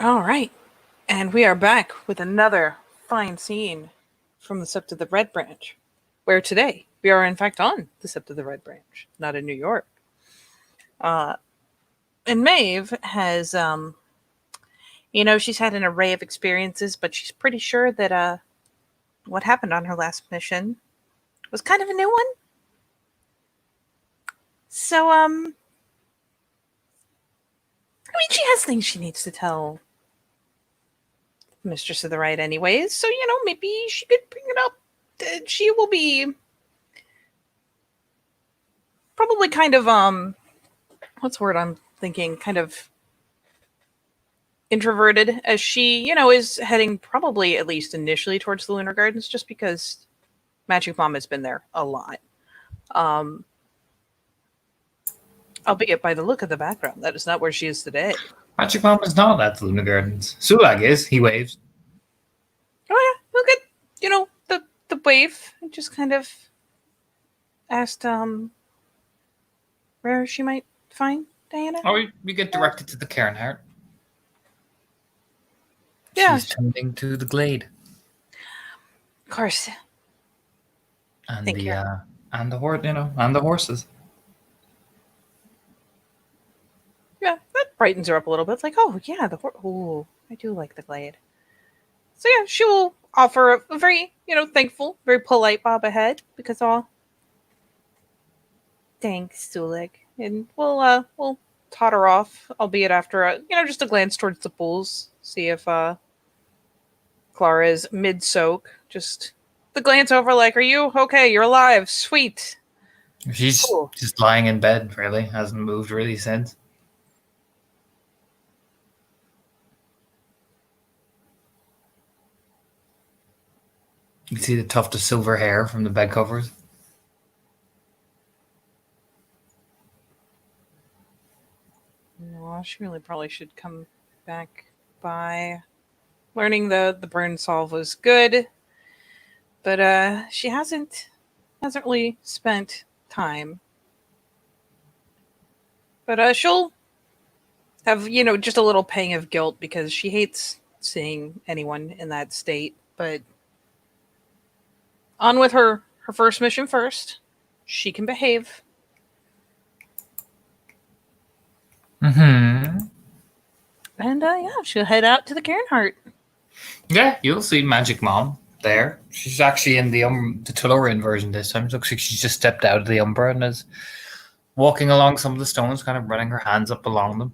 All right. And we are back with another fine scene from the Sept of the Red Branch, where today we are in fact on the Sept of the Red Branch, not in New York. Uh, and Maeve has, she's had an array of experiences, but she's pretty sure that what happened on her last mission was kind of a new one. So, she has things she needs to tell Mistress of the Right, anyways. So, maybe she could bring it up. She will be probably kind of what's the word I'm thinking? Kind of introverted as she, is heading probably at least initially towards the Lunar Gardens, just because Magic Mom has been there a lot. Um, Albeit by the look of the background, that is not where she is today. Magic Mom is not at the Luna Gardens. Sulag is. He waves. Oh yeah, look at the wave. I just kind of asked where she might find Diana. Oh, we get directed to the Cairnheart. Yeah, She's tending to the glade. Of course. And Thank you. And the horse, and the horses. Yeah, that brightens her up a little bit. It's like, oh yeah, oh, I do like the glade. So yeah, she will offer a very, thankful, very polite bob ahead because thanks, Sulik. And we'll totter off, albeit after just a glance towards the pools, see if Clara is mid soak. Just the glance over, like, are you okay? You're alive, sweet. She's Cool. just lying in bed, really. Hasn't moved really since. You can see the tuft of silver hair from the bed covers. No, she really probably should come back by. Learning the burn solve was good, but she hasn't really spent time. But she'll have just a little pang of guilt because she hates seeing anyone in that state. But on with her first mission first. She can behave. Mm-hmm. And yeah, she'll head out to the Cairnheart. Yeah, you'll see Magic Mom there. She's actually in the Tellurian version this time. It looks like she's just stepped out of the Umbra and is walking along some of the stones, kind of running her hands up along them.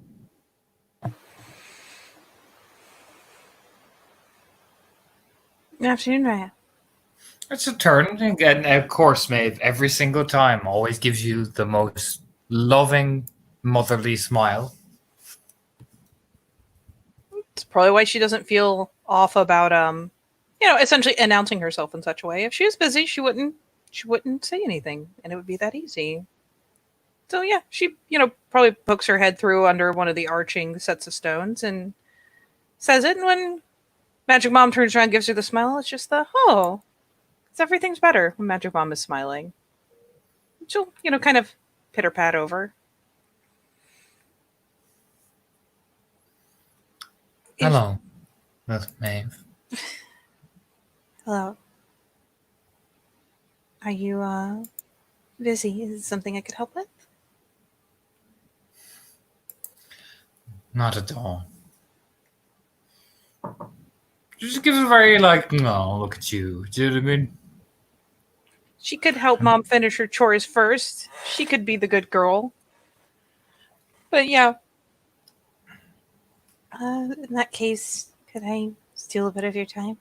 Good afternoon, Raya. It's a turn again. Of course, Maeve, every single time always gives you the most loving, motherly smile. It's probably why she doesn't feel off about essentially announcing herself in such a way. If she was busy, she wouldn't say anything, and it would be that easy. So yeah, she probably pokes her head through under one of the arching sets of stones and says it. And when Magic Mom turns around, and gives her the smile, it's just because everything's better when Magic Mom is smiling. She'll kind of pitter pat over. Hello, Miss Maeve. Hello. Are you busy? Is it something I could help with? Not at all. She just gives a very no, look at you. Do you know what I mean? She could help Mom finish her chores first. She could be the good girl. But yeah. In that case, could I steal a bit of your time?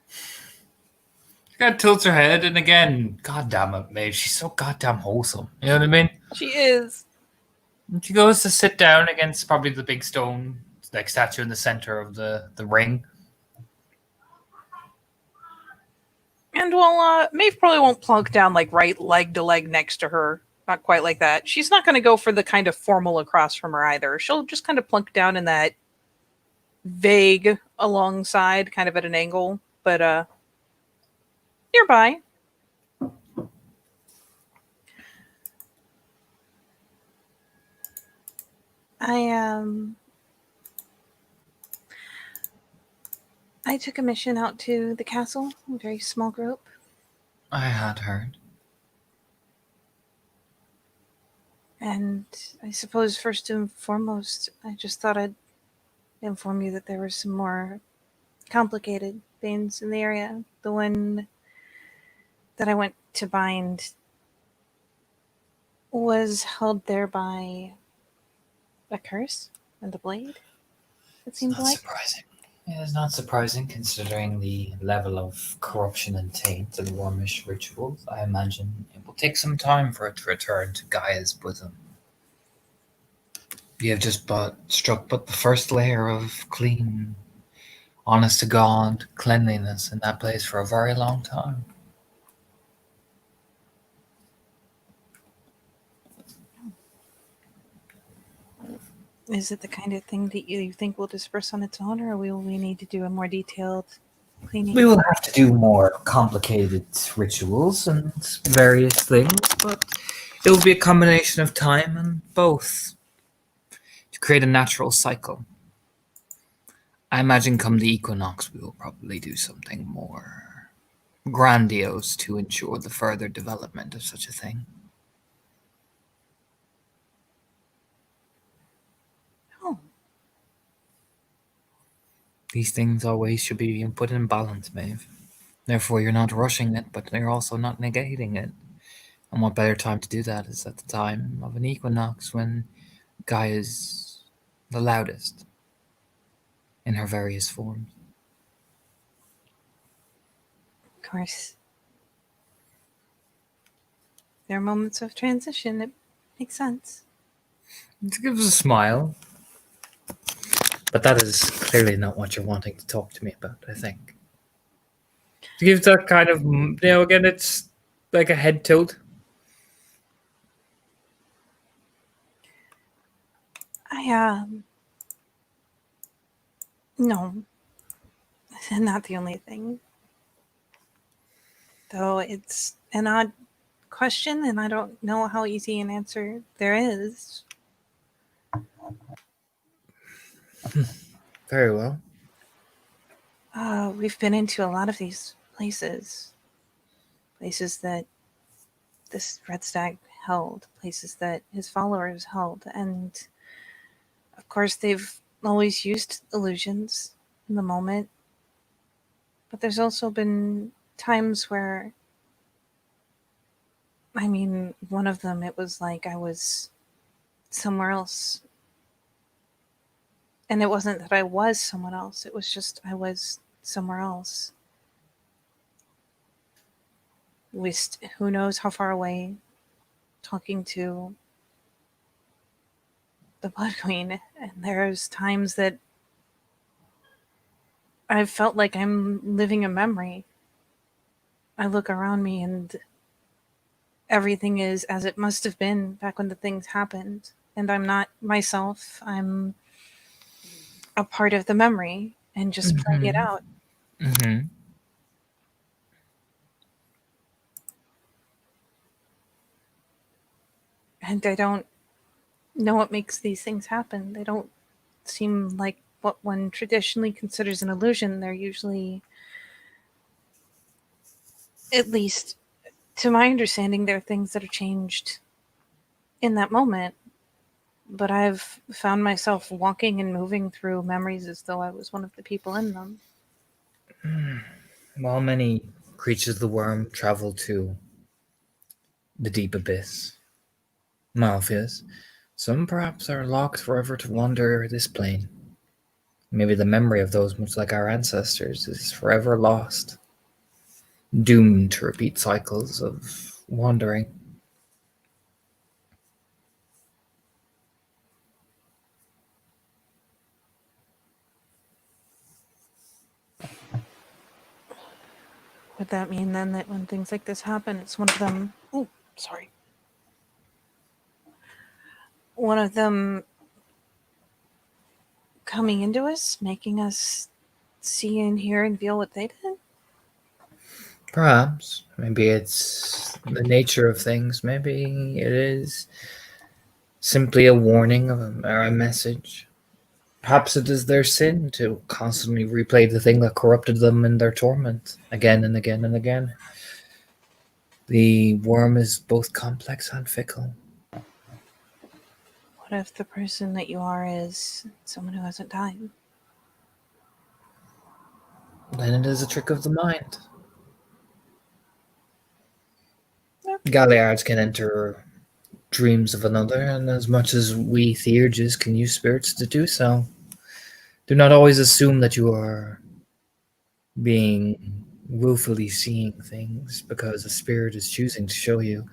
She kind of tilts her head, and again, God damn it, Maeve, she's so goddamn wholesome. You know what I mean? She is. And she goes to sit down against probably the big stone statue in the center of the ring. And while Maeve probably won't plunk down like right leg to leg next to her, not quite like that. She's not going to go for the kind of formal across from her either. She'll just kind of plunk down in that vague alongside, kind of at an angle, but nearby. I I took a mission out to the castle, a very small group. I had heard. And I suppose first and foremost, I just thought I'd inform you that there were some more complicated things in the area. The one that I went to bind was held there by a curse and a blade, it It's seemed not like. surprising. It is not surprising considering the level of corruption and taint and Warmish rituals. I imagine it will take some time for it to return to Gaia's bosom. You have just struck but the first layer of clean, honest to God cleanliness in that place for a very long time. Is it the kind of thing that you think will disperse on its own, or will we need to do a more detailed cleaning? We will have to do more complicated rituals and various things, but it will be a combination of time and both to create a natural cycle. I imagine come the equinox, we will probably do something more grandiose to ensure the further development of such a thing. Oh, These things always should be put in balance, Maeve. Therefore, you're not rushing it, but you're also not negating it. And what better time to do that is at the time of an equinox when Gaia is the loudest in her various forms. of course. There are moments of transition. It makes sense. It gives a smile, but that is clearly not what you're wanting to talk to me about, I think. To give that kind of, again, it's like a head tilt. No, not the only thing. Though it's an odd question, and I don't know how easy an answer there is. Very well. We've been into a lot of these places that this Red Stag held, places that his followers held, and of course they've always used illusions in the moment. But there's also been times where, I mean, one of them, it was like I was somewhere else. And it wasn't that I was someone else, it was just I was somewhere else. Who knows how far away, talking to the Blood Queen. And there's times that I've felt like I'm living a memory. I look around me and everything is as it must have been back when the things happened. And I'm not myself. I'm a part of the memory and just playing it out. Mm-hmm. And I don't know what makes these things happen. They don't seem like what one traditionally considers an illusion. They're usually, at least to my understanding, they're things that are changed in that moment. But I've found myself walking and moving through memories as though I was one of the people in them. While many creatures of the worm travel to the deep abyss, Malpheus, some perhaps are locked forever to wander this plane. Maybe the memory of those, much like our ancestors, is forever lost, doomed to repeat cycles of wandering. Would that mean then that when things like this happen, it's one of them? Oh, sorry. One of them coming into us, making us see and hear and feel what they did? Perhaps. Maybe it's the nature of things. Maybe it is simply a warning or a message. Perhaps it is their sin to constantly replay the thing that corrupted them in their torment again and again and again. The worm is both complex and fickle. What if the person that you are is someone who hasn't died? Then it is a trick of the mind. Yeah. Galliards can enter dreams of another, and as much as we Theurges can use spirits to do so, do not always assume that you are being willfully seeing things because a spirit is choosing to show you.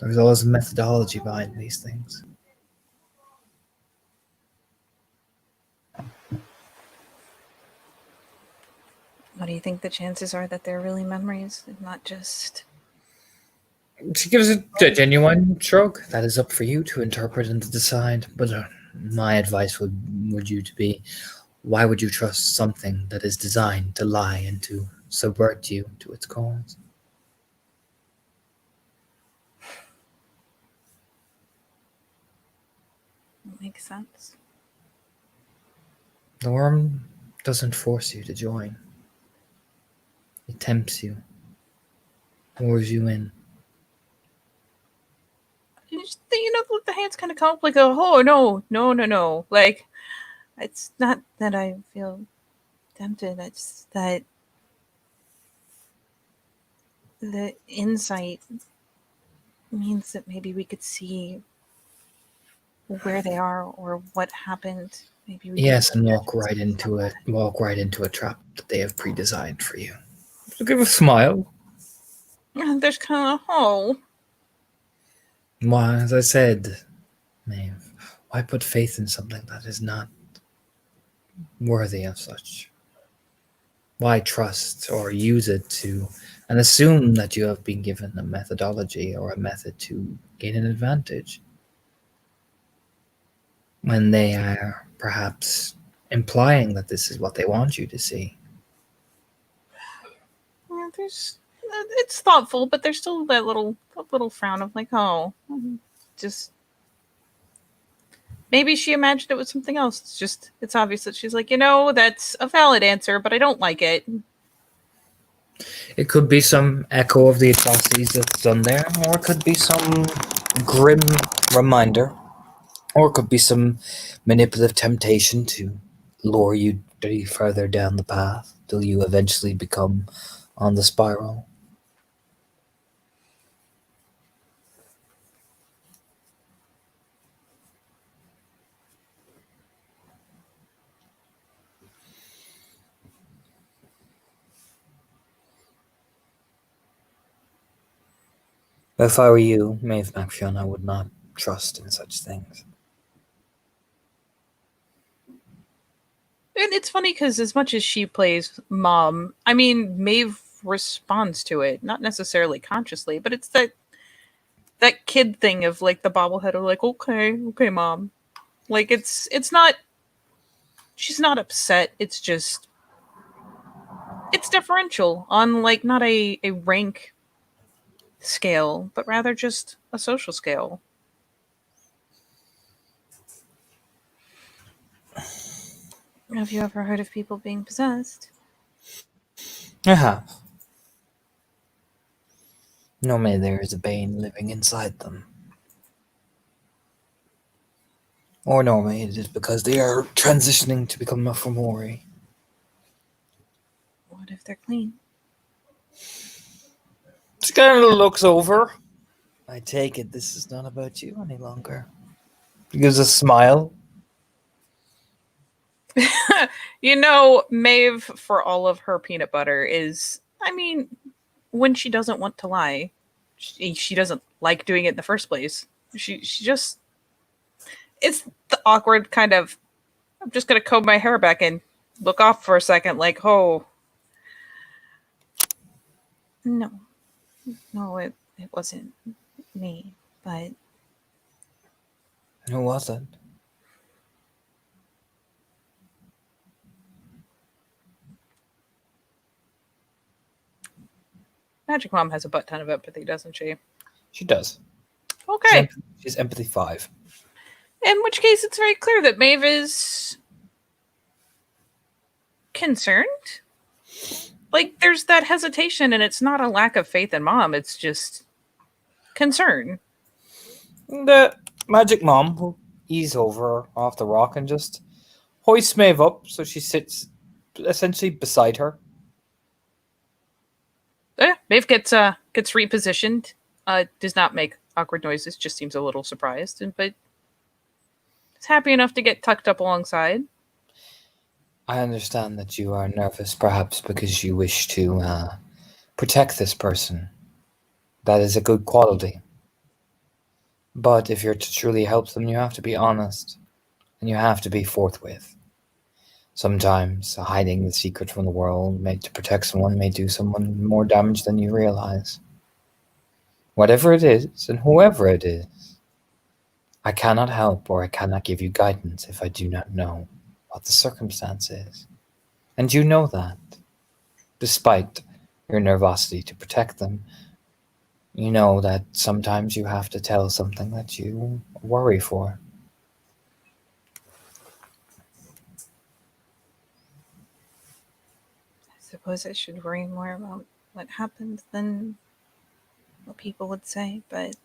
There's always a methodology behind these things. What do you think the chances are that they're really memories and not just... She gives a genuine shrug. That is up for you to interpret and to decide. But my advice would you to be, why would you trust something that is designed to lie and to subvert you to its cause? That makes sense. The worm doesn't force you to join. It tempts you, lures you in. You know, the hands kind of come up like, oh, no. Like, it's not that I feel tempted. It's that the insight means that maybe we could see where they are or what happened. Maybe we Yes, could and walk right into a trap that they have pre-designed for you. So give a smile. And there's kind of Why, as I said, Maeve, why put faith in something that is not worthy of such? Why trust or use it to and assume that you have been given a methodology or a method to gain an advantage when they are perhaps implying that this is what they want you to see? yeah, there's it's thoughtful, but there's still that little frown of like, just maybe she imagined it was something else. It's obvious that she's like, that's a valid answer, but I don't like it. It could be some echo of the atrocities that's done there, or it could be some grim reminder, or it could be some manipulative temptation to lure you further down the path till you eventually become on the spiral. If I were you, Maeve MacFionn, I would not trust in such things. And it's funny because as much as she plays mom, I mean, Maeve responds to it, not necessarily consciously, but it's that kid thing of like the bobblehead of like, okay, mom. Like it's not. She's not upset. It's just it's differential on like not a rank scale, but rather just a social scale. Have you ever heard of people being possessed? I have. Normally there is a bane living inside them. Or normally it is because they are transitioning to become a Fomori. What if they're clean? She kind of looks over. I take it this is not about you any longer. He gives a smile. Maeve, for all of her peanut butter, is, I mean, when she doesn't want to lie, she doesn't like doing it in the first place. She just, it's the awkward kind of, I'm just going to comb my hair back and look off for a second, like, oh. No, it wasn't me, but. Who was it? Magic Mom has a butt ton of empathy, doesn't she? She does. Okay. She's empathy 5. In which case, it's very clear that Maeve is concerned. Like, there's that hesitation, and it's not a lack of faith in Mom. It's just concern. The magic mom will ease over off the rock and just hoist Maeve up so she sits essentially beside her. Yeah, Maeve gets repositioned. Does not make awkward noises. Just seems a little surprised, but is happy enough to get tucked up alongside. I understand that you are nervous, perhaps because you wish to protect this person. That is a good quality. But if you're to truly help them, you have to be honest, and you have to be forthwith. Sometimes hiding the secret from the world to protect someone may do someone more damage than you realize. Whatever it is, and whoever it is, I cannot help or I cannot give you guidance if I do not know what the circumstance is. And you know that, despite your nervosity to protect them, you know that sometimes you have to tell something that you worry for. I suppose I should worry more about what happened than what people would say, but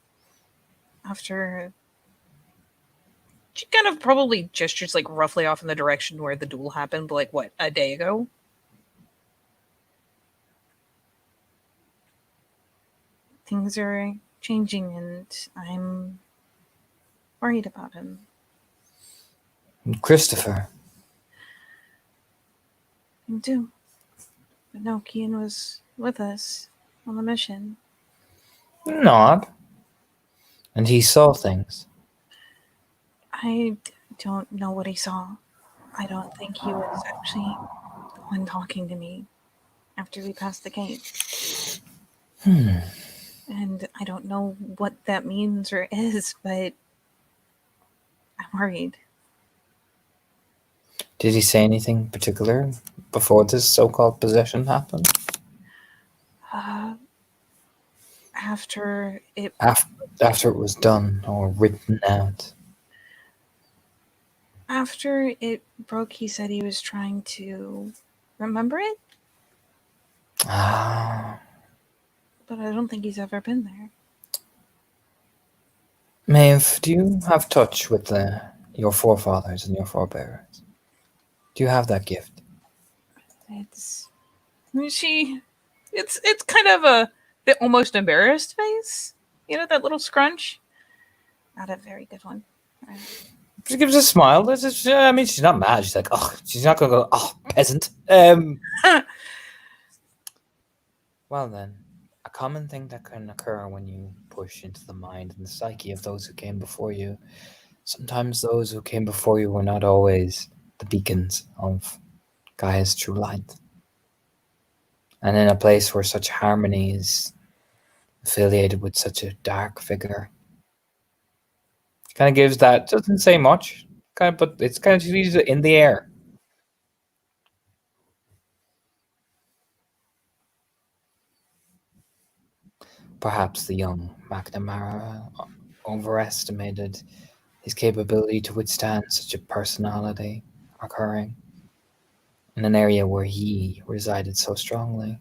after... She kind of probably gestures like roughly off in the direction where the duel happened, but like what, a day ago? Things are changing and I'm worried about him. Christopher. I do. But no, Kian was with us on the mission. Nod. And he saw things. I don't know what he saw. I don't think he was actually the one talking to me after we passed the gate. And I don't know what that means or is, but I'm worried. Did he say anything particular before this so-called possession happened? After it... After it was done or written out? After it broke, he said he was trying to remember it. Ah. But I don't think he's ever been there. Maeve, do you have touch with your forefathers and your forebears? Do you have that gift? It's kind of the almost embarrassed face. You know, that little scrunch? Not a very good one. She gives a smile. I mean, she's not mad. She's like, oh, she's not going to go, oh, peasant. Well then, a common thing that can occur when you push into the mind and the psyche of those who came before you. Sometimes those who came before you were not always the beacons of Gaia's true light. And in a place where such harmony is affiliated with such a dark figure, kind of gives that, doesn't say much, but it's kind of leaves it in the air. Perhaps the young McNamara overestimated his capability to withstand such a personality occurring in an area where he resided so strongly.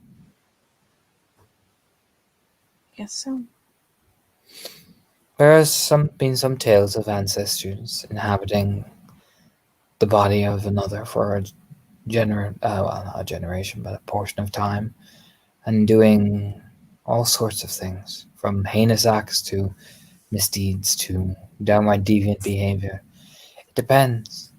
Guess so. There has been some tales of ancestors inhabiting the body of another for a generation, but a portion of time, and doing all sorts of things, from heinous acts to misdeeds to downright deviant behavior. It depends.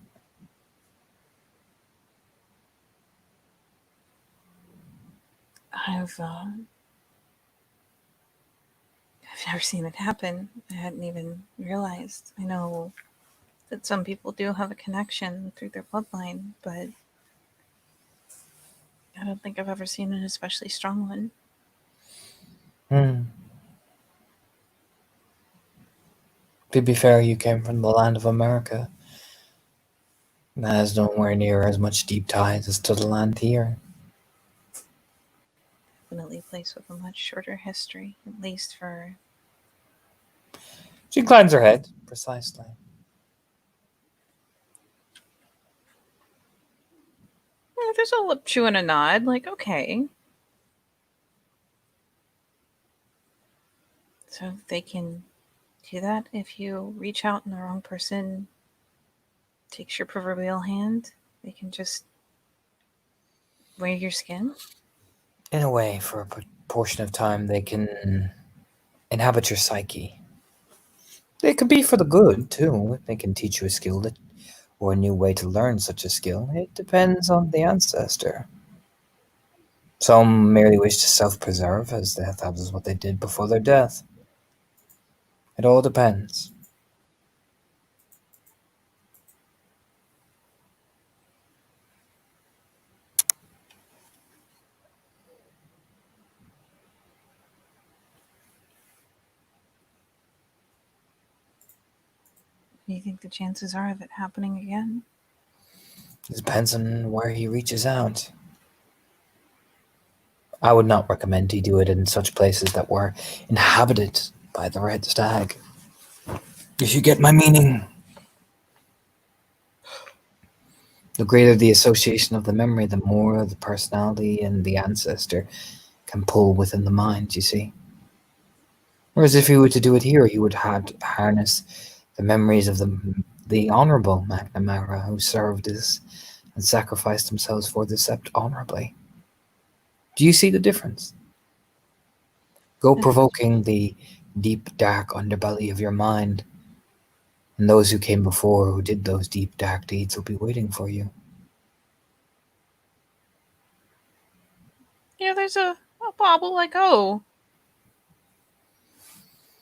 I've never seen it happen. I hadn't even realized. I know that some people do have a connection through their bloodline, but I don't think I've ever seen an especially strong one. To be fair, you came from the land of America. That has nowhere near as much deep ties as to the land here. Definitely a place with a much shorter history, at least for... She inclines her head, precisely. there's a lip chew and a nod, like, okay. So they can do that if you reach out and the wrong person takes your proverbial hand. They can just wear your skin. In a way, for a portion of time, they can inhabit your psyche. They could be for the good, too. They can teach you a skill or a new way to learn such a skill. It depends on the ancestor. Some merely wish to self-preserve, as that was what they did before their death. It all depends. Do you think the chances are of it happening again? It depends on where he reaches out. I would not recommend he do it in such places that were inhabited by the red stag. If you get my meaning. The greater the association of the memory, the more the personality and the ancestor can pull within the mind, you see. Whereas if he were to do it here, he would have to harness the memories of the honorable McNamara who served us and sacrificed themselves for the sept honorably. Do you see the difference? Go provoking the deep, dark underbelly of your mind, and those who came before who did those deep, dark deeds will be waiting for you. Yeah, there's a bobble like, oh.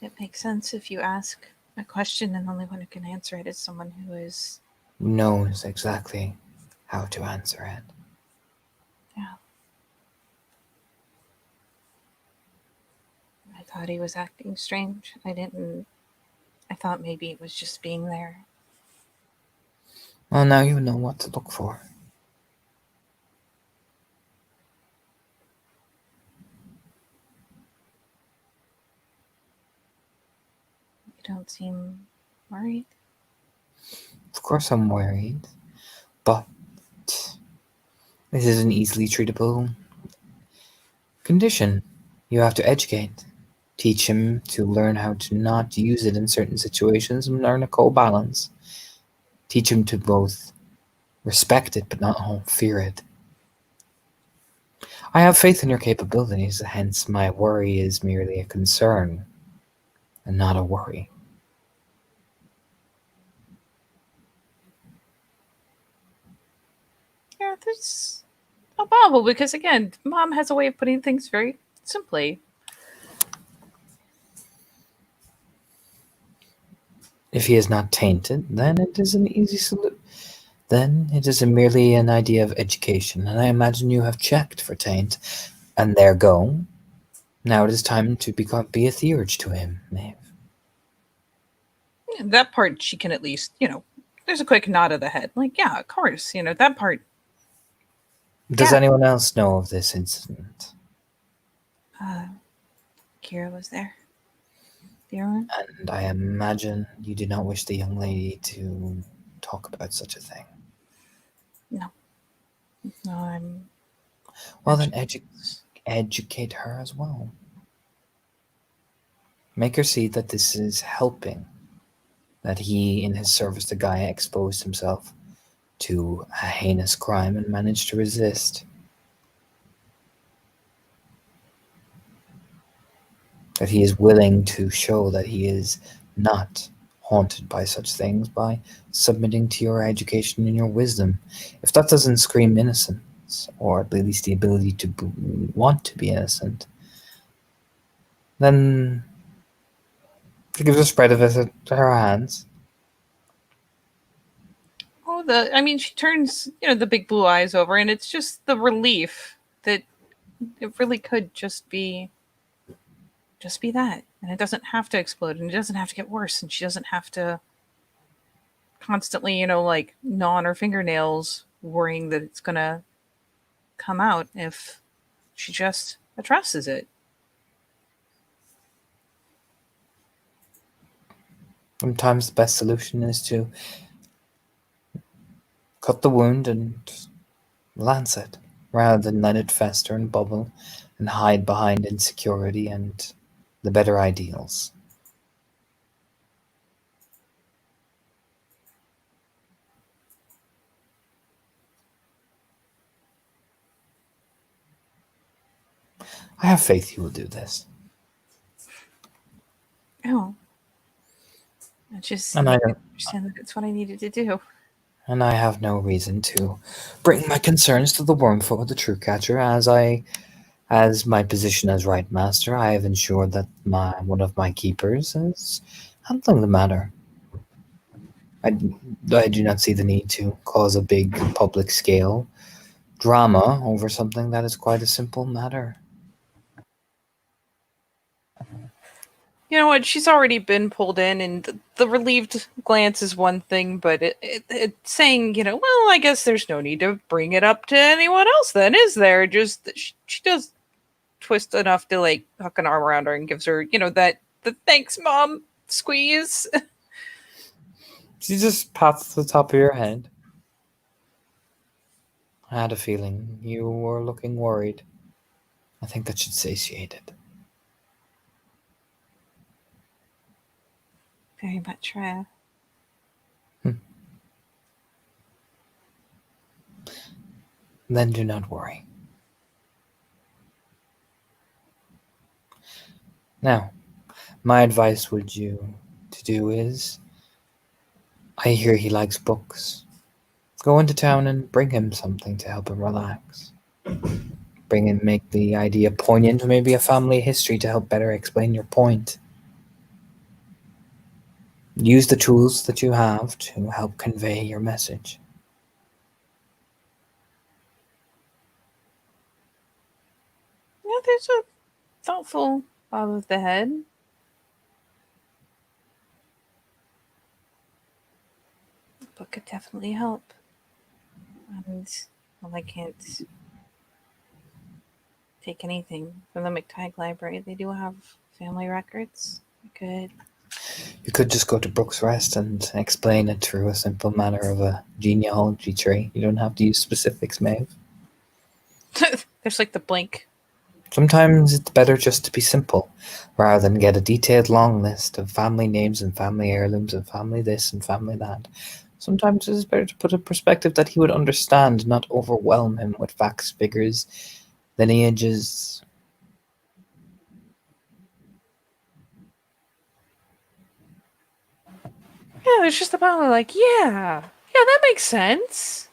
It makes sense if you ask a question and the only one who can answer it is someone who is... Knows exactly how to answer it. Yeah. I thought he was acting strange. I thought maybe it was just being there. Well, now you know what to look for. You don't seem worried. Of course I'm worried, but this is an easily treatable condition. You have to educate. Teach him to learn how to not use it in certain situations and learn a co-balance. Teach him to both respect it but not fear it. I have faith in your capabilities, hence my worry is merely a concern and not a worry. Yeah, there's a bobble because, again, Mom has a way of putting things very simply. If he is not tainted, then it is an easy solution. Then it is merely an idea of education, and I imagine you have checked for taint. And there go. Now it is time to be a theurge to him, Maeve. Yeah, that part she can at least, there's a quick nod of the head. Like, yeah, of course, that part. Does Yeah. anyone else know of this incident? Kira was there. The other one? And I imagine you do not wish the young lady to talk about such a thing. No, I'm... Well, then educate her as well. Make her see that this is helping. That he, in his service to Gaia, exposed himself to a heinous crime and managed to resist. That he is willing to show that he is not haunted by such things by submitting to your education and your wisdom. If that doesn't scream innocence, or at least the ability to want to be innocent, then she gives a spread of it to her hands. Oh, she turns, the big blue eyes over, and it's just the relief that it really could just be that. And it doesn't have to explode, and it doesn't have to get worse, and she doesn't have to constantly, gnaw on her fingernails, worrying that it's going to come out if she just addresses it. Sometimes the best solution is to cut the wound and Lance it, rather than let it fester and bubble and hide behind insecurity and the better ideals. I have faith you will do this. Oh, I just And need I to don't understand that it's what I needed to do. and I have no reason to bring my concerns to the Wormfoot or the True Catcher, as my position as Right Master, I have ensured that one of my keepers is handling the matter. I, I do not see the need to cause a big public scale drama over something that is quite a simple matter. You know what? She's already been pulled in, and the relieved glance is one thing, but it's saying, well, I guess there's no need to bring it up to anyone else, then, is there? Just that she does twist enough to like hook an arm around her and gives her, that the thanks, mom squeeze. She just pats the top of your head. I had a feeling you were looking worried. I think that should satiate it. Very much, Rhea. Then do not worry. Now, my advice would you to do is, I hear he likes books. Go into town and bring him something to help him relax. Make the idea poignant, or maybe a family history to help better explain your point. Use the tools that you have to help convey your message. Yeah, there's a thoughtful bob of the head. But could definitely help. And well, I can't take anything from the McTighe Library. They do have family records. I could. You could just go to Brooks Rest and explain it through a simple manner of a genealogy tree. You don't have to use specifics, Maeve. There's like the blank. Sometimes it's better just to be simple, rather than get a detailed long list of family names and family heirlooms and family this and family that. Sometimes it's better to put a perspective that he would understand, not overwhelm him with facts, figures, lineages. Yeah, there's just about like, yeah, that makes sense.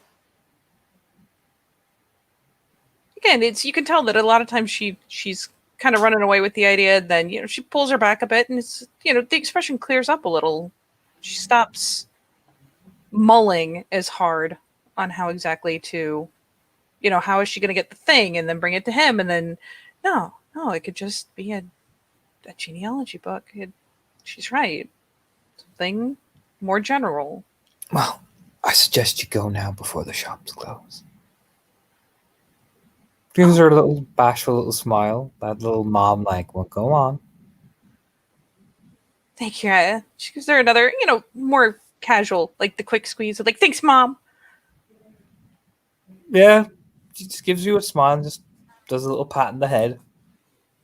Again, it's you can tell that a lot of times she's kind of running away with the idea. Then she pulls her back a bit, and it's the expression clears up a little. She stops mulling as hard on how exactly to, how is she going to get the thing and then bring it to him, and then no, it could just be a genealogy book. She's right. Something more general. Well, I suggest you go now before the shops close. Gives her a little bashful little smile, that little mom like, well, go on. Thank you. She gives her another, more casual, like the quick squeeze of like, thanks, mom. Yeah, she just gives you a smile and just does a little pat in the head.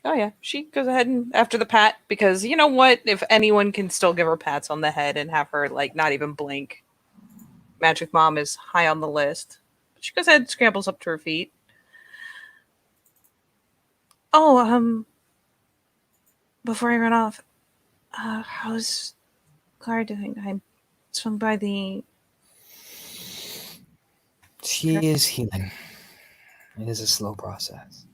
Oh yeah, she goes ahead and after the pat because you know what? If anyone can still give her pats on the head and have her like not even blink, Magic Mom is high on the list. She goes ahead and scrambles up to her feet. Oh, before I run off, how's Clara doing? I swung by the. She is healing. It is a slow process.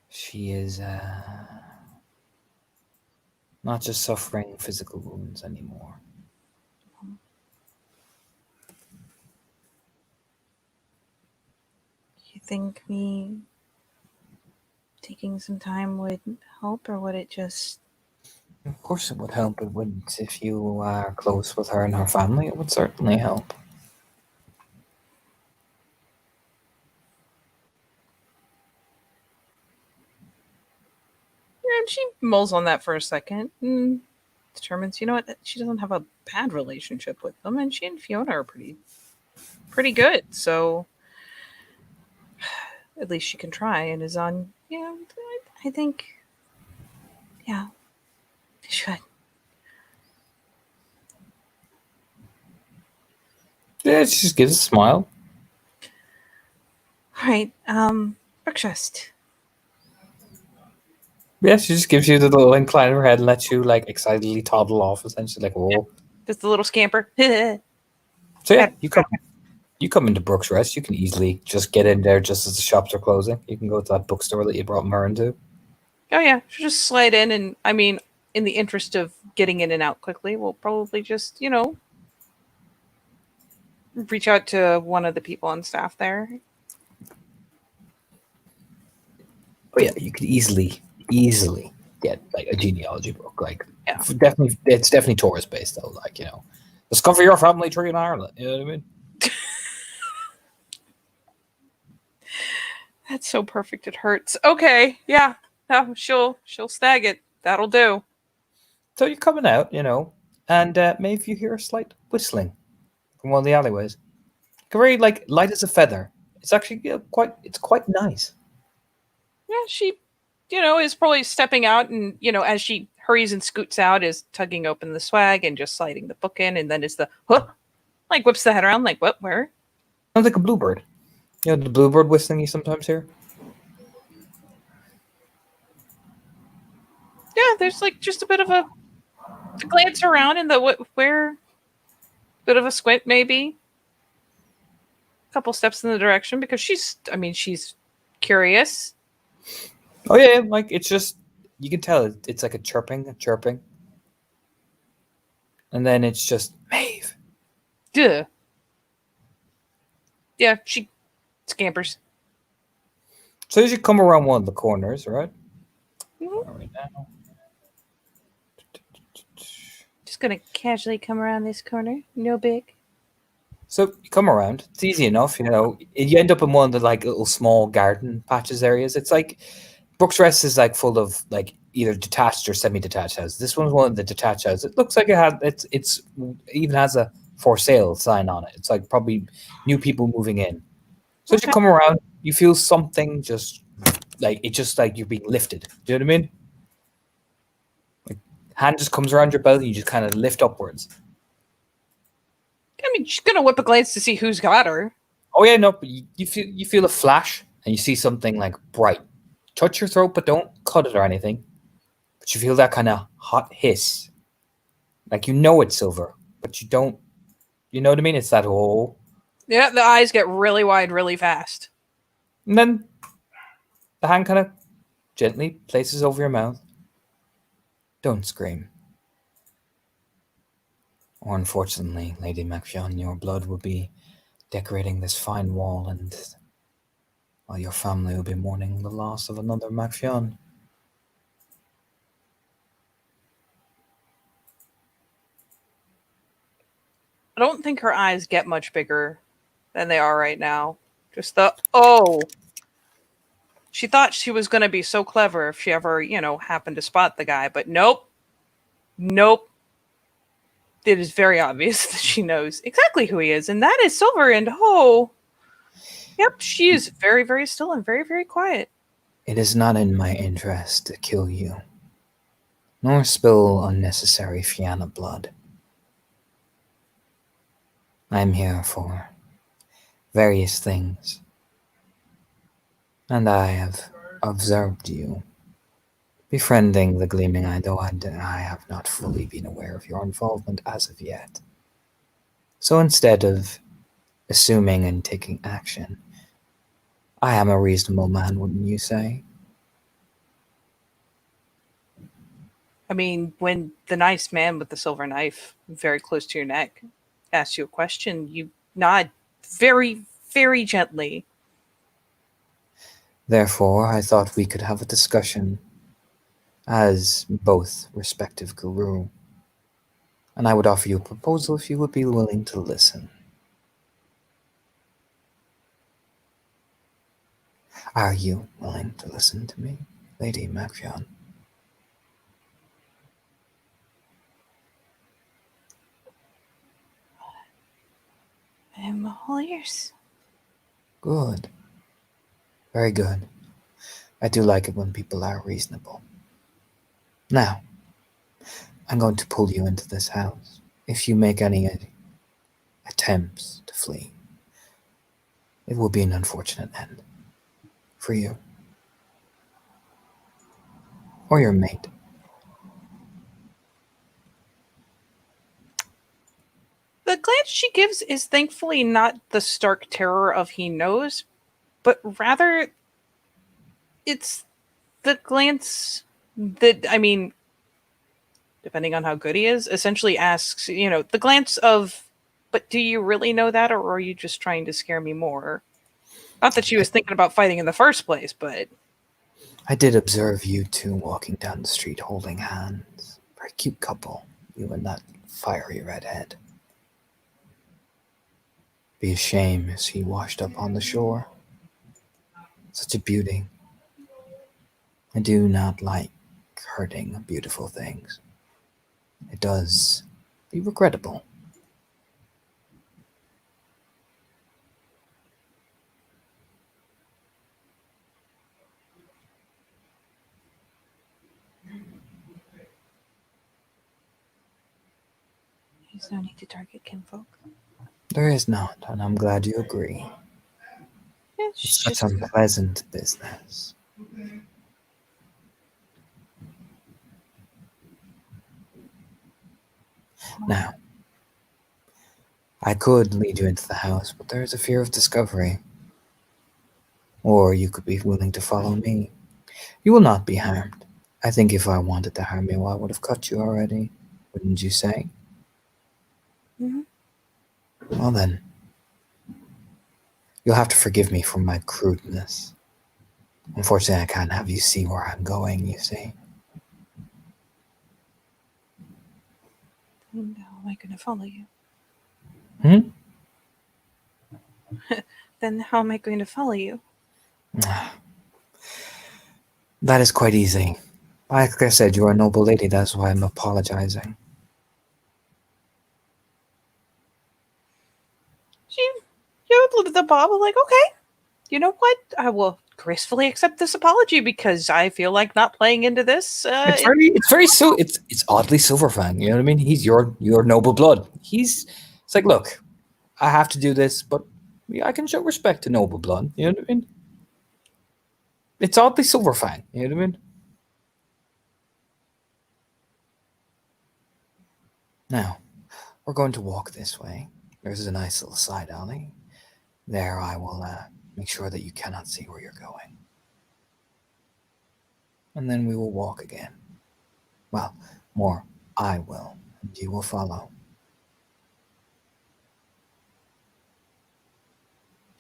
She is not just suffering physical wounds anymore. You think me taking some time would help, or would it just? Of course, it would help. It would, if you are close with her and her family, it would certainly help. And she mulls on that for a second and determines, you know what, she doesn't have a bad relationship with them, and she and Fiona are pretty good. So at least she can try and is on. Yeah, I think. Yeah, she should. Yeah, she just gives a smile. All right. Breakfast. Yeah, she just gives you the little incline of her head and lets you like excitedly toddle off, essentially like, oh. Just a little scamper. Oh So yeah, you come into Brooks Rest. You can easily just get in there just as the shops are closing. You can go to that bookstore that you brought Murren to. yeah, she'll just slide in, and I mean, in the interest of getting in and out quickly, we'll probably just, reach out to one of the people on staff there. Oh yeah, you could easily get like a genealogy book. Like Yeah. it's definitely tourist based though. Like, discover your family tree in Ireland. You know what I mean? That's so perfect. It hurts. Okay, yeah. No, she'll stag it. That'll do. So you're coming out, and maybe you hear a slight whistling from one of the alleyways. Very like light as a feather. It's actually it's quite nice. Yeah, she, is probably stepping out, and as she hurries and scoots out, is tugging open the swag and just sliding the book in, and then is the like whips the head around, like what, where? Sounds like a bluebird. You know the bluebird whistling you sometimes hear. Yeah, there's like just a bit of a glance around in the where, bit of a squint maybe. A couple steps in the direction because she's curious. Oh yeah, like it's just you can tell it's like a chirping, and then it's just Maeve. Duh. Yeah, she scampers. So as you come around one of the corners, right? Mhm. Right now. Just gonna casually come around this corner. No big. So you come around. It's easy enough, You end up in one of the like little small garden patches areas. It's like Brooks Rest is like full of like either detached or semi-detached houses. This one's one of the detached houses. It looks like it even has a for sale sign on it. It's like probably new people moving in. So as you Okay. come around, you feel something just like you're being lifted. Do you know what I mean? Like hand just comes around your belt and you just kind of lift upwards. I mean, she's gonna whip a glance to see who's got her. Oh yeah, no, but you feel a flash and you see something like bright. Touch your throat, but don't cut it or anything. But you feel that kind of hot hiss. Like it's silver, but you don't. You know what I mean? It's that whole. Yeah, the eyes get really wide really fast. And then the hand kind of gently places over your mouth. Don't scream. Or unfortunately, Lady Macfion, your blood will be decorating this fine wall, and while your family will be mourning the loss of another Macfion. I don't think her eyes get much bigger than they are right now. Just the. She thought she was going to be so clever if she ever, happened to spot the guy, but nope. Nope. It is very obvious that she knows exactly who he is, and that is Silver, and yep, she is very, very still and very, very quiet. It is not in my interest to kill you, nor spill unnecessary Fianna blood. I am here for various things, and I have observed you befriending the Gleaming Eye, though I have not fully been aware of your involvement as of yet. So instead of assuming and taking action, I am a reasonable man, wouldn't you say? I mean, when the nice man with the silver knife very close to your neck asks you a question, you nod very, very gently. Therefore, I thought we could have a discussion as both respective guru, and I would offer you a proposal if you would be willing to listen. Are you willing to listen to me, Lady Macfion? I'm all ears. Good. Very good. I do like it when people are reasonable. Now, I'm going to pull you into this house. If you make any attempts to flee, it will be an unfortunate end for you or your mate. The glance she gives is thankfully not the stark terror of he knows, but rather it's the glance that, I mean, depending on how good he is, essentially asks, the glance of, but do you really know that, or are you just trying to scare me more? Not that she was thinking about fighting in the first place, but... I did observe you two walking down the street holding hands. Very cute couple, you and that fiery redhead. Be a shame as he washed up on the shore. Such a beauty. I do not like hurting beautiful things. It does be regrettable. There's no need to target kinfolk. There is not, and I'm glad you agree. Yeah, It's she's such just... unpleasant business. Now, I could lead you into the house, but there is a fear of discovery. Or you could be willing to follow me. You will not be harmed. I think if I wanted to harm you, I would have cut you already. Wouldn't you say? Mhm. Well then, you'll have to forgive me for my crudeness. Unfortunately, I can't have you see where I'm going, you see. And how am I going to follow you? Hmm? Then how am I going to follow you? That is quite easy. Like I said, you are a noble lady, that's why I'm apologizing. She looked at the Bob like, okay, you know what? I will gracefully accept this apology because I feel like not playing into this. It's oddly Silverfang, you know what I mean? He's your noble blood. It's like, look, I have to do this, but I can show respect to noble blood, you know what I mean? It's oddly Silverfang, you know what I mean? Now, we're going to walk this way. There's a nice little side alley. There I will make sure that you cannot see where you're going. And then we will walk again. Well, more, I will, and you will follow.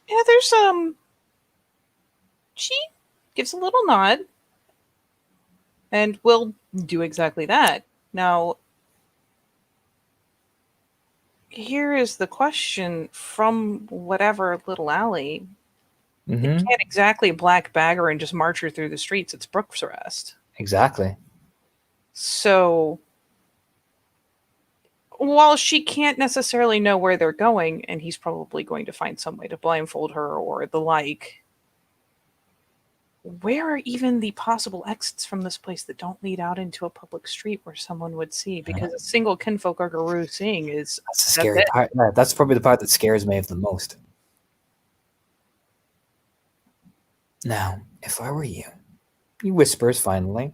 Yeah, there's she gives a little nod and will do exactly that. Now, here is the question from whatever little alley. They Mm-hmm. can't exactly black bag her and just march her through the streets. It's Brooks arrest. Exactly. So while she can't necessarily know where they're going, and he's probably going to find some way to blindfold her or the like, where are even the possible exits from this place that don't lead out into a public street where someone would see? Because a single kinfolk or guru seeing is That's the scary part. Yeah, that's probably the part that scares me the most. Now, if I were you, he whispers finally,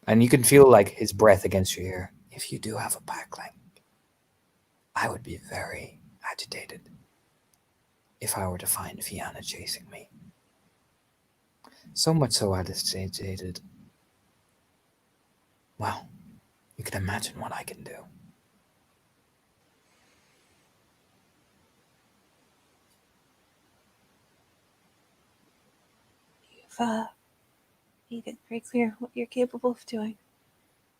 and you can feel like his breath against your ear. If you do have a backlink, I would be very agitated if I were to find Fiona chasing me. So much so agitated. Well, you can imagine what I can do. you've made it very clear what you're capable of doing.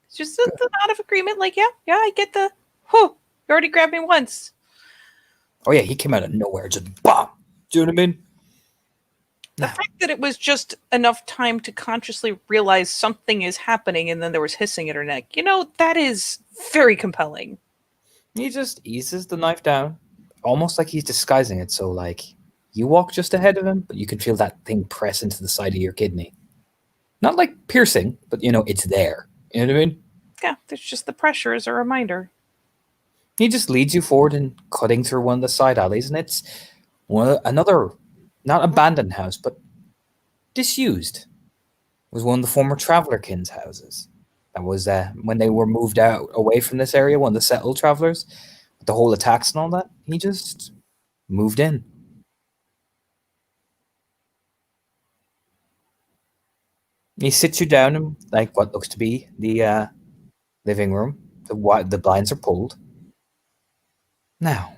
It's just the nod of agreement, like, yeah, I get the, whew, you already grabbed me once. Oh yeah, he came out of nowhere, just BOM! Do you know what I mean? The fact that it was just enough time to consciously realize something is happening and then there was hissing at her neck, that is very compelling. He just eases the knife down, almost like he's disguising it. So like you walk just ahead of him, but you can feel that thing press into the side of your kidney. Not like piercing, but it's there. You know what I mean? Yeah, there's just the pressure as a reminder. He just leads you forward and cutting through one of the side alleys, and it's another, not abandoned house, but disused. It was one of the former Travelerkin's houses. That was when they were moved out away from this area, one of the settled travelers, with the whole attacks and all that. He just moved in. He sits you down in like what looks to be the living room. The blinds are pulled. Now,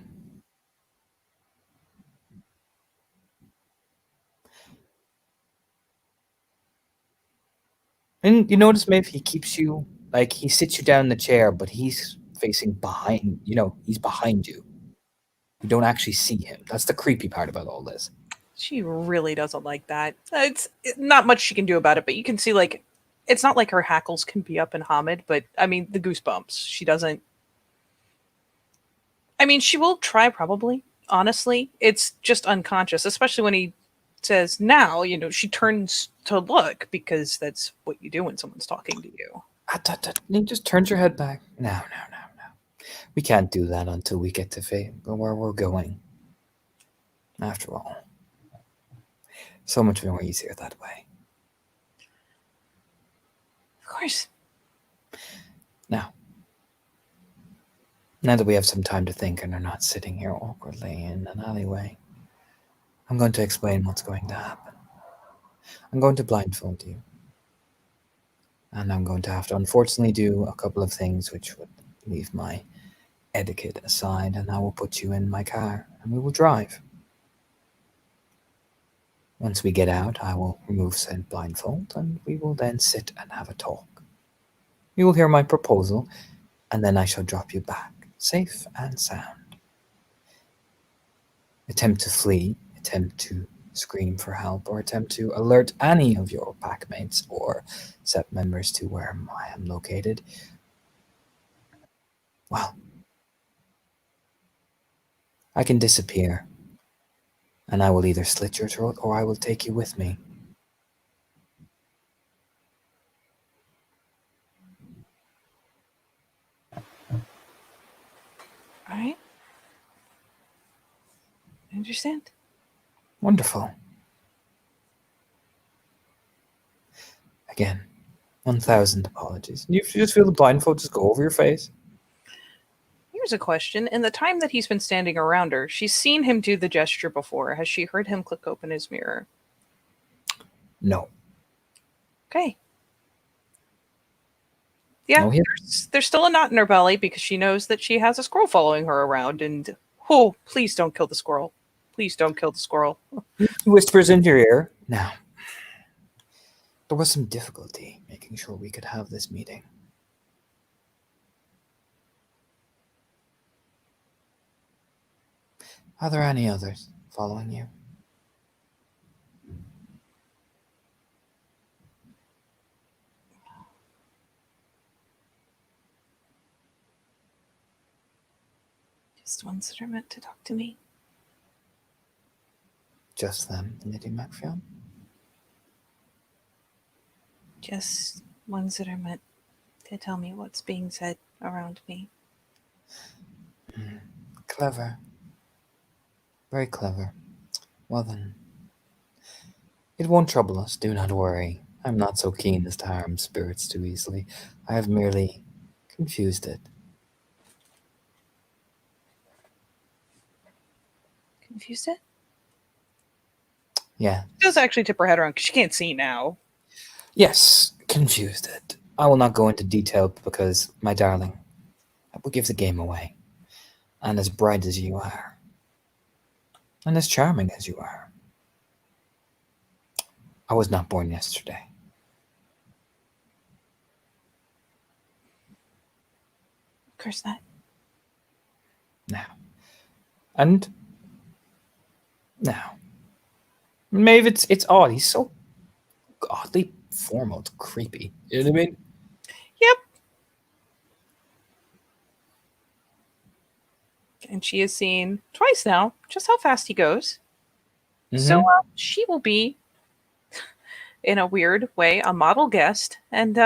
and you notice, Maeve, he keeps you like he sits you down in the chair, but he's facing behind. He's behind you. You don't actually see him. That's the creepy part about all this. She really doesn't like that. It's not much she can do about it, but you can see, like, it's not like her hackles can be up in Hamid, but I mean, the goosebumps. She doesn't. I mean, she will try probably. Honestly, it's just unconscious, especially when he says now. She turns to look because that's what you do when someone's talking to you. He just turns your head back. No. We can't do that until we get to where we're going. After all, so much more easier that way. Of course. Now that we have some time to think and are not sitting here awkwardly in an alleyway, I'm going to explain what's going to happen. I'm going to blindfold you. And I'm going to have to unfortunately do a couple of things which would leave my etiquette aside, and I will put you in my car and we will drive. Once we get out, I will remove said blindfold and we will then sit and have a talk. You will hear my proposal, and then I shall drop you back, safe and sound. Attempt to flee, attempt to scream for help, or attempt to alert any of your packmates or set members to where I am located. Well, I can disappear, and I will either slit your throat or I will take you with me. All right. I understand. Wonderful. Again, 1,000 apologies. You just feel the blindfold just go over your face? Here's a question. In the time that he's been standing around her, she's seen him do the gesture before. Has she heard him click open his mirror? No. Okay. Yeah, No, there's still a knot in her belly because she knows that she has a squirrel following her around. And, oh, please don't kill the squirrel. Please don't kill the squirrel. He whispers into your ear. Now, there was some difficulty making sure we could have this meeting. Are there any others following you? Just ones that are meant to talk to me. Just them, Lady Macphail? Just ones that are meant to tell me what's being said around me. Clever. Very clever. Well then, it won't trouble us, do not worry. I'm not so keen as to harm spirits too easily. I have merely confused it. Confused it? Yeah. She does actually tip her head around because she can't see now. Yes, confused it. I will not go into detail because, my darling, that will give the game away. And as bright as you are, and as charming as you are, I was not born yesterday. Of course not. Now. And now. Maeve, it's odd. He's so oddly formal. It's creepy. You know what I mean? Yep. And she has seen twice now just how fast he goes. Mhm. So she will be, in a weird way, a model guest. And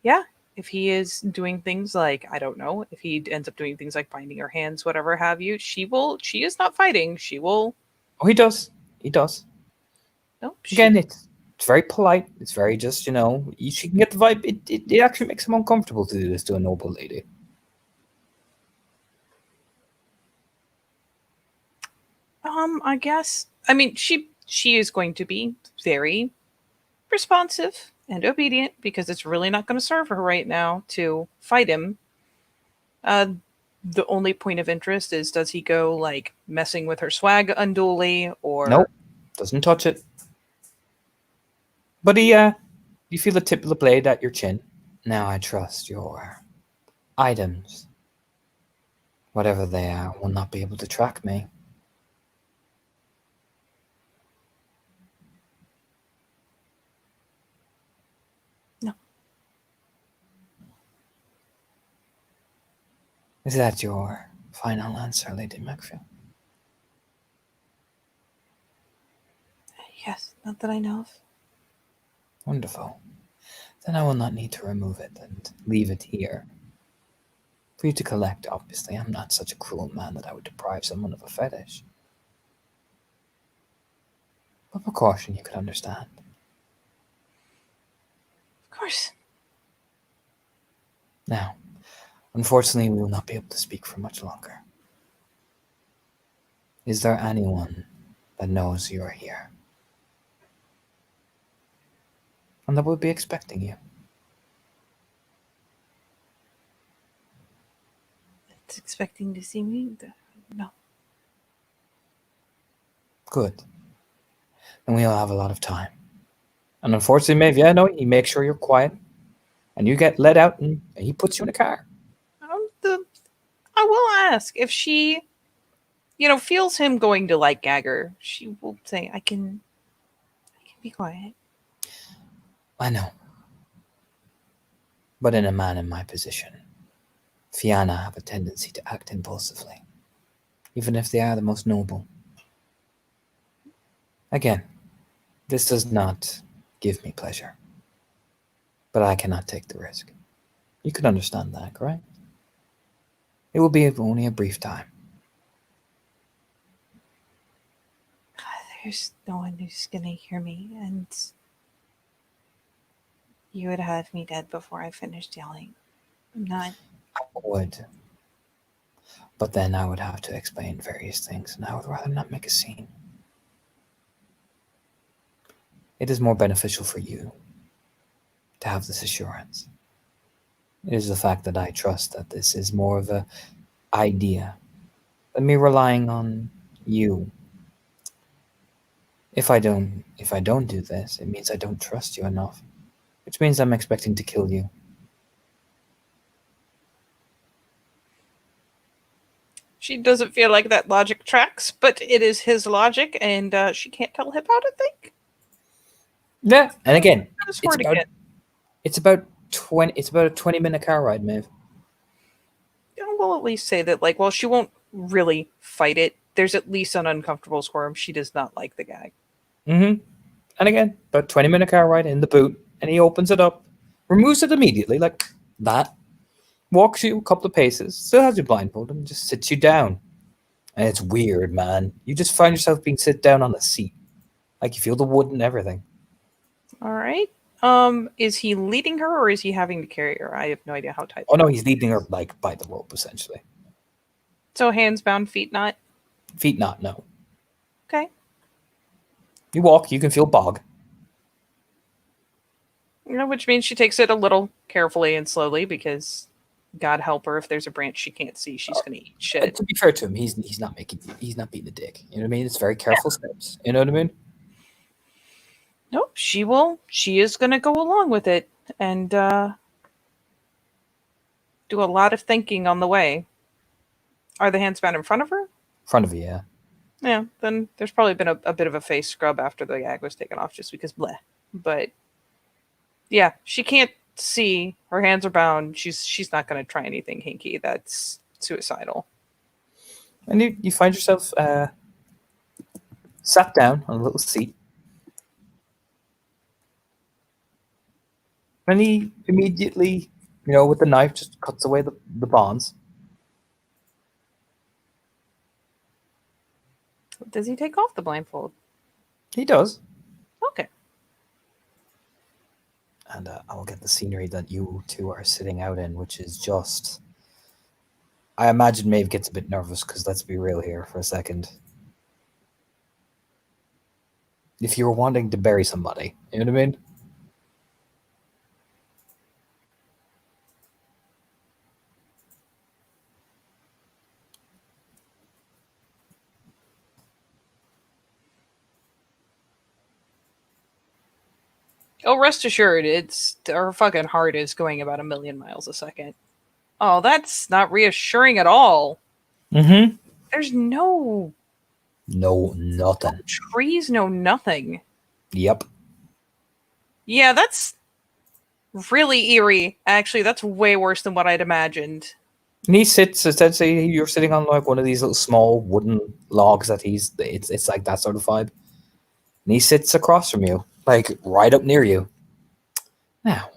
yeah, if he is doing things like, I don't know, if he ends up doing things like binding her hands, whatever have you, she is not fighting. She will, Oh, he does. He does. no, she, Again, it's very polite. It's very just, she can get the vibe. It actually makes him uncomfortable to do this to a noble lady. I guess, I mean, she is going to be very responsive and obedient because it's really not going to serve her right now to fight him. The only point of interest is, does he go like messing with her swag unduly, or Nope. Doesn't touch it. But you feel the tip of the blade at your chin. Now I trust your items, whatever they are, will not be able to track me. No. Is that your final answer, Lady Macfield? Yes, not that I know of. Wonderful. Then I will not need to remove it and leave it here. For you to collect, obviously. I'm not such a cruel man that I would deprive someone of a fetish. But precaution you could understand. Of course. Now, unfortunately, we will not be able to speak for much longer. Is there anyone that knows you are here? And that would be expecting you? It's expecting to see me? No. Good. Then we'll have a lot of time. And unfortunately, Maeve, he makes sure you're quiet. And you get let out and he puts you in a car. I will ask if she, feels him going to like gag her. She will say, I can be quiet. I know. But in a man in my position, Fianna have a tendency to act impulsively, even if they are the most noble. Again, this does not give me pleasure, but I cannot take the risk. You could understand that, correct? It will be only a brief time. There's no one who's gonna hear me, and you would have me dead before I finished yelling. I'm not. I would. But then I would have to explain various things, and I would rather not make a scene. It is more beneficial for you to have this assurance. It is the fact that I trust that this is more of a idea than me relying on you. If I don't do this, it means I don't trust you enough, which means I'm expecting to kill you. She doesn't feel like that logic tracks, but it is his logic, and she can't tell him how to think. Yeah, and again, It's about it's about a 20-minute car ride, Maeve. We'll at least say that, while she won't really fight it, there's at least an uncomfortable squirm. She does not like the gag. Mm-hmm. And again, about 20-minute car ride in the boot, and he opens it up, removes it immediately, like that, walks you a couple of paces, still has you blindfolded, and just sits you down. And it's weird, man. You just find yourself being sit down on a seat. Like you feel the wood and everything. All right. Is he leading her, or is he having to carry her? I have no idea how tight. Oh no, he's leading her like by the rope, essentially. So hands bound, feet not. Feet not, no. Okay. You walk, you can feel bog. Which means she takes it a little carefully and slowly, because God help her, if there's a branch she can't see, she's going to eat shit. To be fair to him, he's not beating a dick. You know what I mean? It's very careful steps. You know what I mean? Nope, she is going to go along with it and do a lot of thinking on the way. Are the hands bound in front of her? Front of you, yeah. Yeah, then there's probably been a bit of a face scrub after the gag was taken off, just because bleh. But yeah, she can't see. Her hands are bound. She's not going to try anything hinky. That's suicidal. And you find yourself sat down on a little seat. And he immediately, with the knife, just cuts away the bonds. Does he take off the blindfold? He does. Okay. And I will get the scenery that you two are sitting out in, which is just... I imagine Maeve gets a bit nervous, because let's be real here for a second. If you were wanting to bury somebody, you know what I mean? Oh, rest assured, her fucking heart is going about 1,000,000 miles a second. Oh, that's not reassuring at all. Mm-hmm. There's no Nothing. trees, no nothing. Yep. Yeah, that's really eerie. Actually, that's way worse than what I'd imagined. And he sits, essentially, you're sitting on like one of these little small wooden logs that it's like that sort of vibe. And he sits across from you, like right up near you. Now,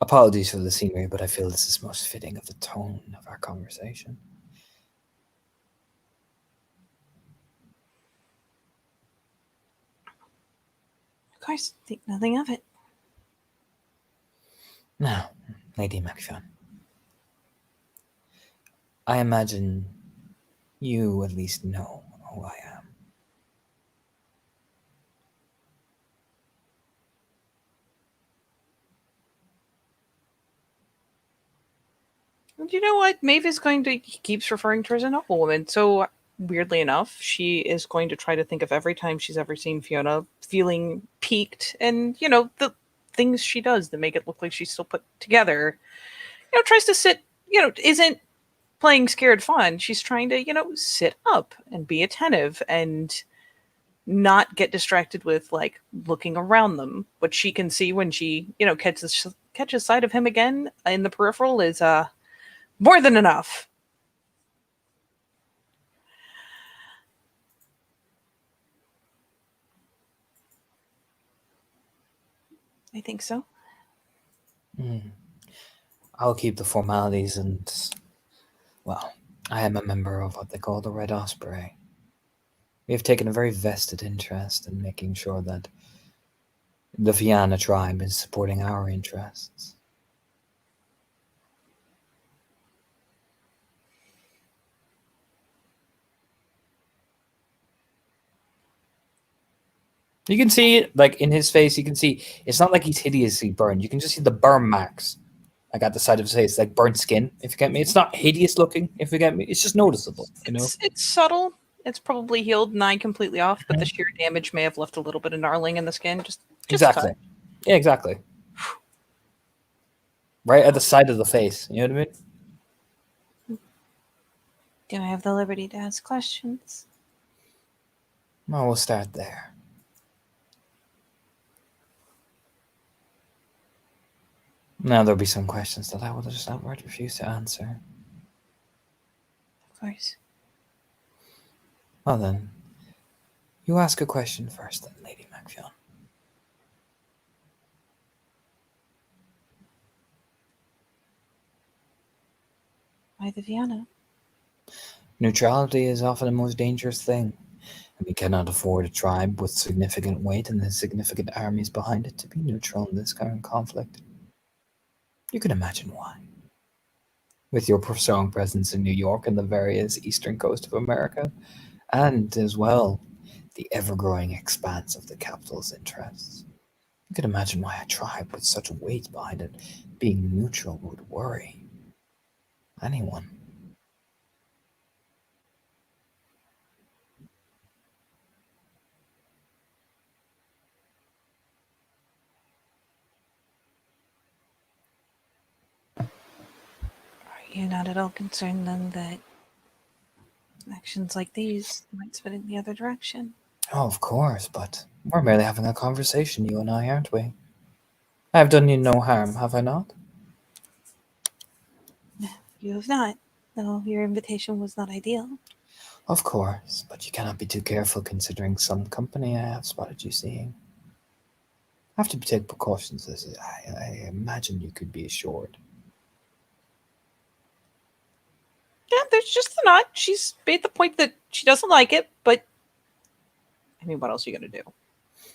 apologies for the scenery, but I feel this is most fitting of the tone of our conversation. Of course, think nothing of it. Now, Lady McFadden, I imagine you at least know who I am. And you know what? Maeve is he keeps referring to her as a noble woman. So, weirdly enough, she is going to try to think of every time she's ever seen Fiona feeling piqued and, the things she does that make it look like she's still put together. Tries to sit, isn't playing scared fun. She's trying to, sit up and be attentive and not get distracted with like looking around them. What she can see when she, catches sight of him again in the peripheral is more than enough. I think so. I'll keep the formalities and, well, I am a member of what they call the Red Osprey. We have taken a very vested interest in making sure that the Fianna tribe is supporting our interests. You can see, like, in his face, you can see, it's not like he's hideously burned. You can just see the burn marks, like, at the side of his face, like burnt skin, if you get me. It's not hideous looking, if you get me. It's just noticeable, It's subtle. It's probably healed, nigh completely off, but the sheer damage may have left a little bit of gnarling in the skin. Just exactly. Yeah, exactly. Right at the side of the face, you know what I mean? Do I have the liberty to ask questions? Well, we'll start there. Now there'll be some questions that I will just outright refuse to answer. Of course. Well then, you ask a question first then, Lady McFadden. Why the Fianna? Neutrality is often the most dangerous thing, and we cannot afford a tribe with significant weight and significant armies behind it to be neutral in this current conflict. You can imagine why. With your strong presence in New York and the various eastern coast of America, and as well, the ever-growing expanse of the capital's interests. You can imagine why a tribe with such weight behind it being neutral would worry anyone. Are you not at all concerned then that actions like these might spin in the other direction? Oh, of course, but we're merely having a conversation, you and I, aren't we? I've done you no harm, have I not? You have not. though your invitation was not ideal. Of course, but you cannot be too careful considering some company I have spotted you seeing. Have to take precautions, as I imagine you could be assured. Yeah, there's just the nod. She's made the point that she doesn't like it, but I mean, what else are you gonna do?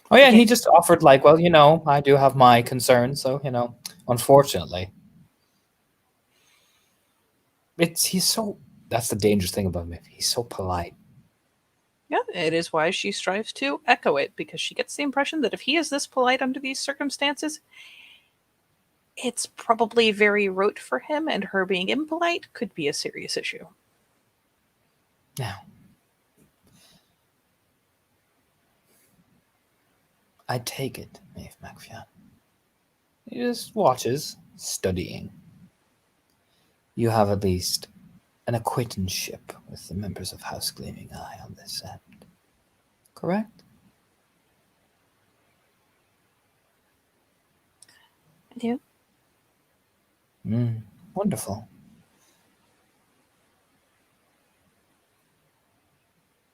Oh yeah, and he Okay. just offered like, well, I do have my concerns, so unfortunately, he's so. That's the dangerous thing about him. He's so polite. Yeah, it is why she strives to echo it, because she gets the impression that if he is this polite under these circumstances, it's probably very rote for him, and her being impolite could be a serious issue. Now, I take it, Maeve MacFionn. He just watches, studying. You have at least an acquaintanceship with the members of House Gleaming Eye on this end, correct? I do. Wonderful.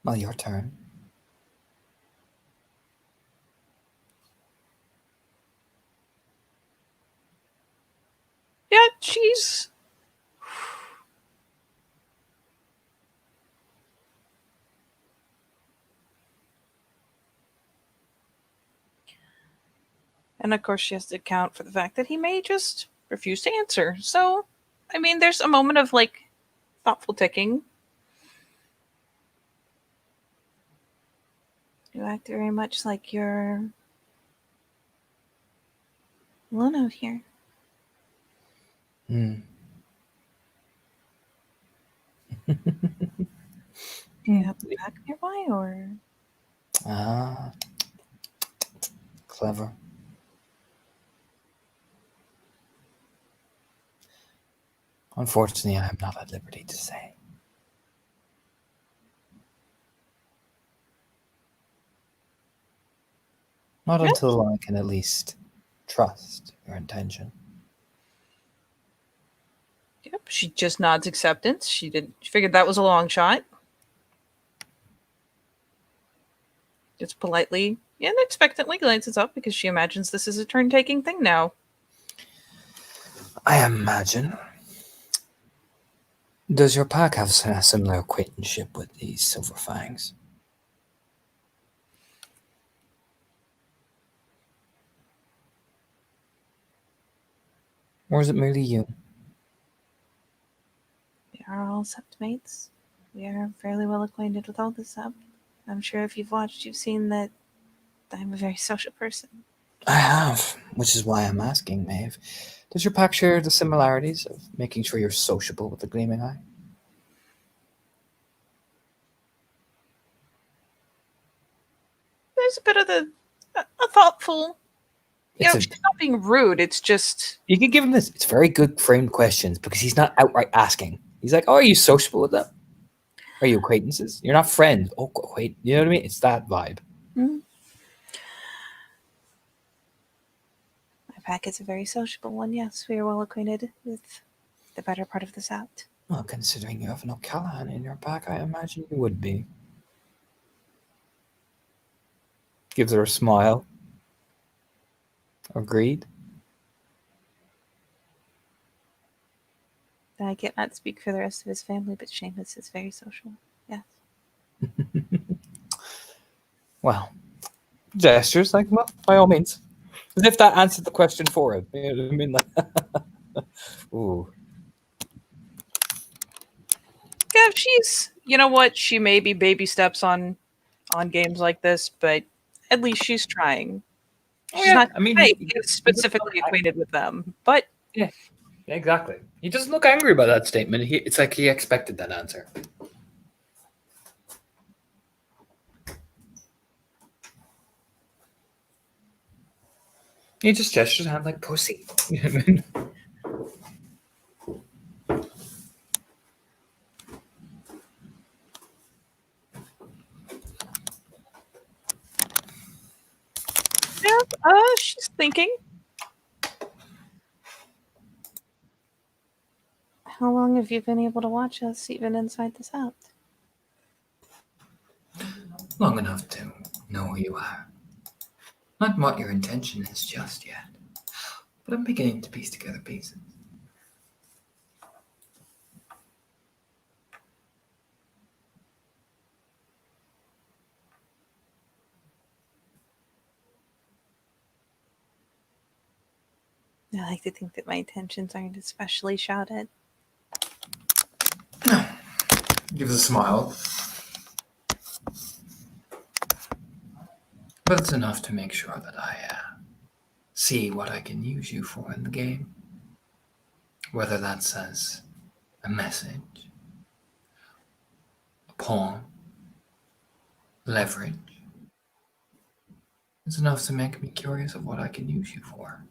Well, your turn. Yeah, she's. And of course, she has to account for the fact that he may just refuse to answer. So, I mean, there's a moment of like thoughtful ticking. You act very much like you're alone out here. Hmm. Do you have a pack nearby, or Ah, clever. Unfortunately, I am not at liberty to say. Not yeah, until I can at least trust your intention. yep, she just nods acceptance. She figured that was a long shot. Just politely and expectantly glances up because she imagines this is a turn-taking thing now. I imagine. Does your pack have a similar acquaintanceship with these Silver Fangs? Or is it merely you? We are all septmates. We are fairly well acquainted with all the sept. I'm sure if you've watched, you've seen that I'm a very social person. I have, which is why I'm asking, Maeve. Does your pack share the similarities of making sure you're sociable with the Gleaming Eye? There's a bit of a thoughtful. It's She's not being rude. It's just. You can give him this. It's very good framed questions because he's not outright asking. He's like, "Oh, are you sociable with them? Are you acquaintances? You're not friends. Oh, wait, you know what I mean? It's that vibe." My pack is a very sociable one. Yes, we are well acquainted with the better part of the sept. Well, considering you have an O'Callaghan in your pack, I imagine you would be. Gives her a smile. Agreed. I cannot speak for the rest of his family, but Seamus is very social. Yes. Well, gestures, like, well, by all means. As if that answered the question for him. You know what I mean? Like, ooh. Yeah, she's. You know what? She may be baby steps on games like this, but at least she's trying. Oh, She's yeah. not. I mean, Hey, he he's specifically acquainted with them, but Yeah, exactly. He doesn't look angry about that statement. It's like he expected that answer. He just gestures a hand like pussy. You know what I mean? yeah, she's thinking. How long have you been able to watch us, even inside this app? Long enough to know who you are. Not what your intention is just yet, but I'm beginning to piece together pieces. I like to think that my intentions aren't especially shouted. Gives a smile. But it's enough to make sure that I see what I can use you for in the game. Whether that's as a message, a pawn, leverage. It's enough to make me curious of what I can use you for.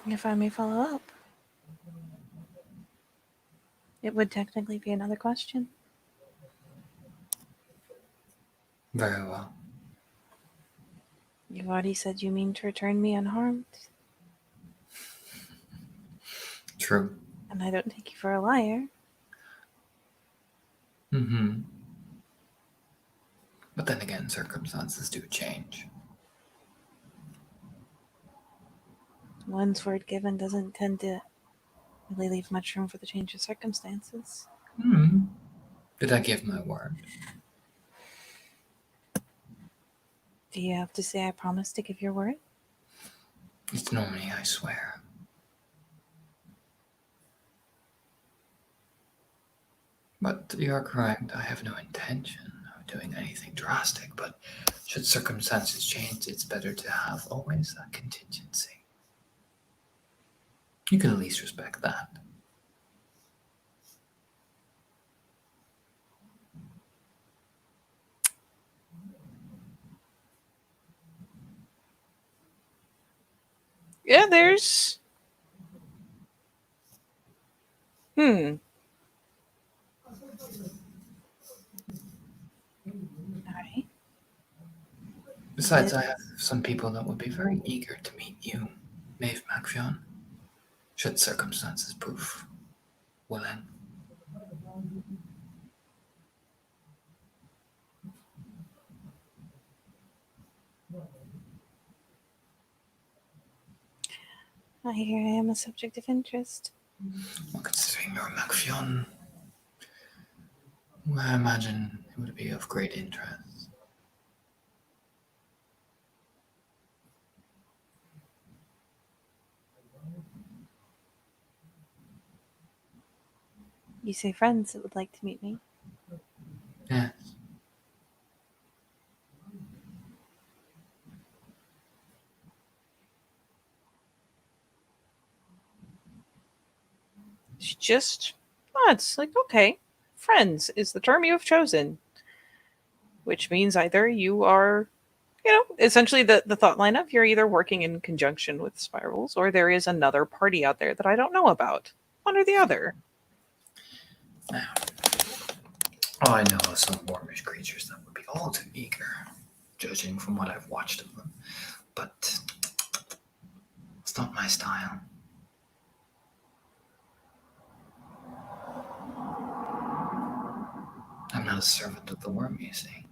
If I may follow up, it would technically be another question. Very well. You've already said you mean to return me unharmed, True. and I don't take you for a liar. Mm-hmm. But then again, circumstances do change. One's word given doesn't tend to really leave much room for the change of circumstances. Did I give my word? Do you have to say I promise to give your word? It's normally I swear. But you're correct, I have no intention of doing anything drastic, but should circumstances change, it's better to have always that contingency. You can at least respect that. Yeah, there's... Alright. Besides, I have some people that would be very eager to meet you, Maeve Macfion, should circumstances prove willing. I hear I am a subject of interest. Well, considering you're Macfion, I imagine it would be of great interest. You say friends that would like to meet me. Yes. She just nods, like, okay, friends is the term you have chosen. Which means either you are, essentially the thought line of you're either working in conjunction with spirals or there is another party out there that I don't know about. One or the other. Now, I know of some wormish creatures that would be all too eager, judging from what I've watched of them, but it's not my style. I'm not a servant of the worm, you see.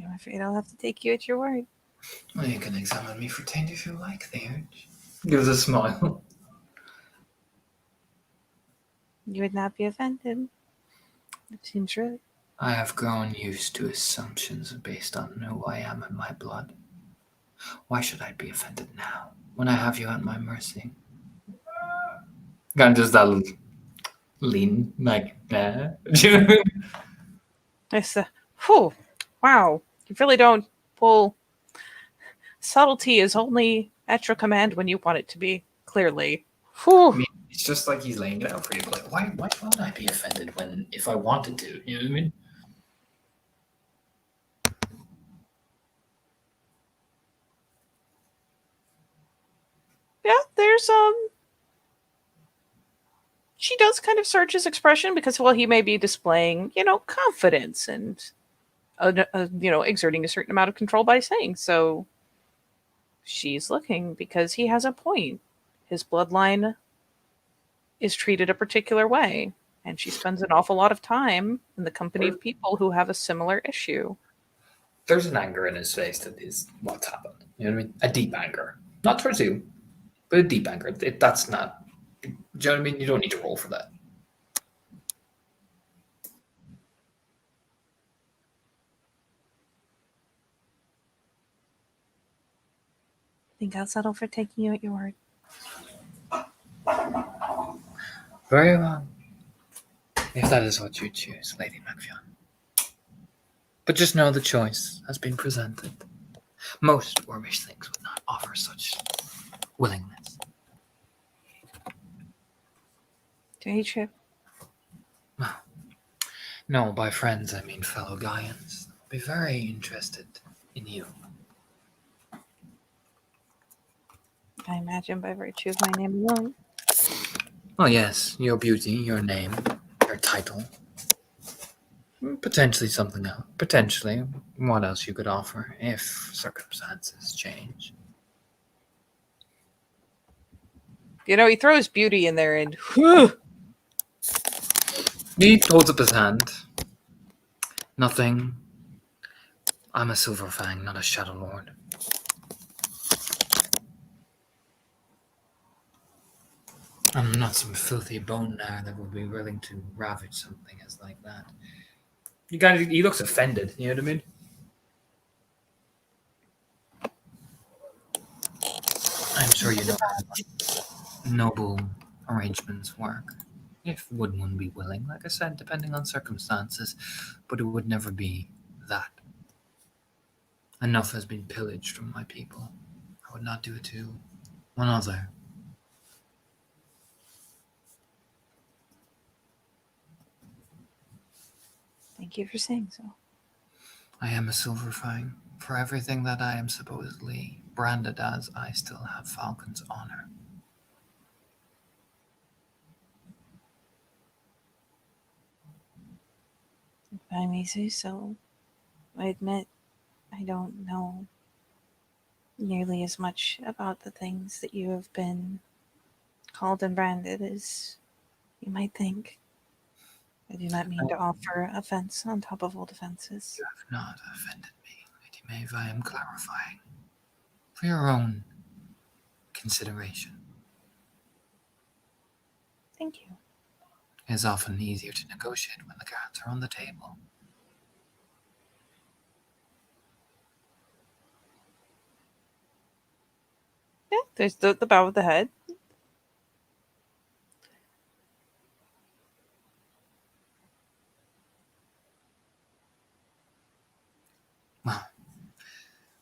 I'm afraid I'll have to take you at your word. Well, you can examine me for taint if you like, the urge. Gives a smile. You would not be offended. It seems right. I have grown used to assumptions based on who I am and my blood. Why should I be offended now, when I have you at my mercy? Kind of just that little lean, like, nah. Do you know what I mean? It's whew, wow. You really don't pull. Subtlety is only at your command when you want it to be, clearly. Whew. I mean, it's just like he's laying it out for you. Like, why would I be offended when, if I wanted to? You know what I mean? there's she does kind of search his expression because while he may be displaying, confidence and exerting a certain amount of control by saying so, she's looking because he has a point. His bloodline is treated a particular way, and she spends an awful lot of time in the company of people who have a similar issue. There's an anger in his face that is what's happened. You know what I mean? A deep anger. Not towards you, but a deep anger. That's not. Do you know what I mean? You don't need to roll for that. I think I'll settle for taking you at your word. Very well. If that is what you choose, Lady Macfion. But just know the choice has been presented. Most Wormish things would not offer such willingness. Day trip. No, by friends I mean fellow Gaians. Be very interested in you. I imagine by virtue of my name alone. Well, yes, your beauty, your name, your title. Potentially something else. Potentially what else you could offer if circumstances change. He throws beauty in there and whew, He holds up his hand. Nothing. I'm a Silver Fang, not a Shadow Lord. I'm not some filthy bone gnawer that would be willing to ravage something as like that. He looks offended, you know what I mean? I'm sure you know how noble arrangements work. If would one be willing, like I said, depending on circumstances, but it would never be that. Enough has been pillaged from my people. I would not do it to one other. thank you for saying so. I am a Silver Fang. For everything that I am supposedly branded as, I still have Falcon's honor. If I may say so, I admit I don't know nearly as much about the things that you have been called and branded as you might think. I do not mean to offer offense on top of old offenses. You have not offended me, Lady Maeve. I am clarifying. For your own consideration. Thank you. It is often easier to negotiate when the cards are on the table. Yeah, there's the bow of the head. Well,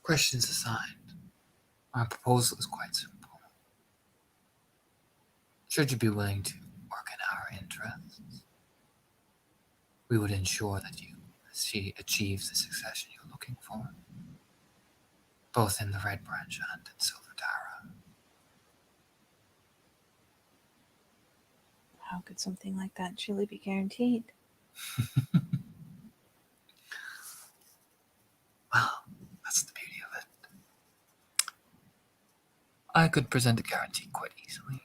questions aside, our proposal is quite simple. Should you be willing to work in our interests, we would ensure that she achieves the succession you're looking for, both in the Red Branch and in Silver Tara. How could something like that truly be guaranteed? Well, that's the beauty of it. I could present a guarantee quite easily.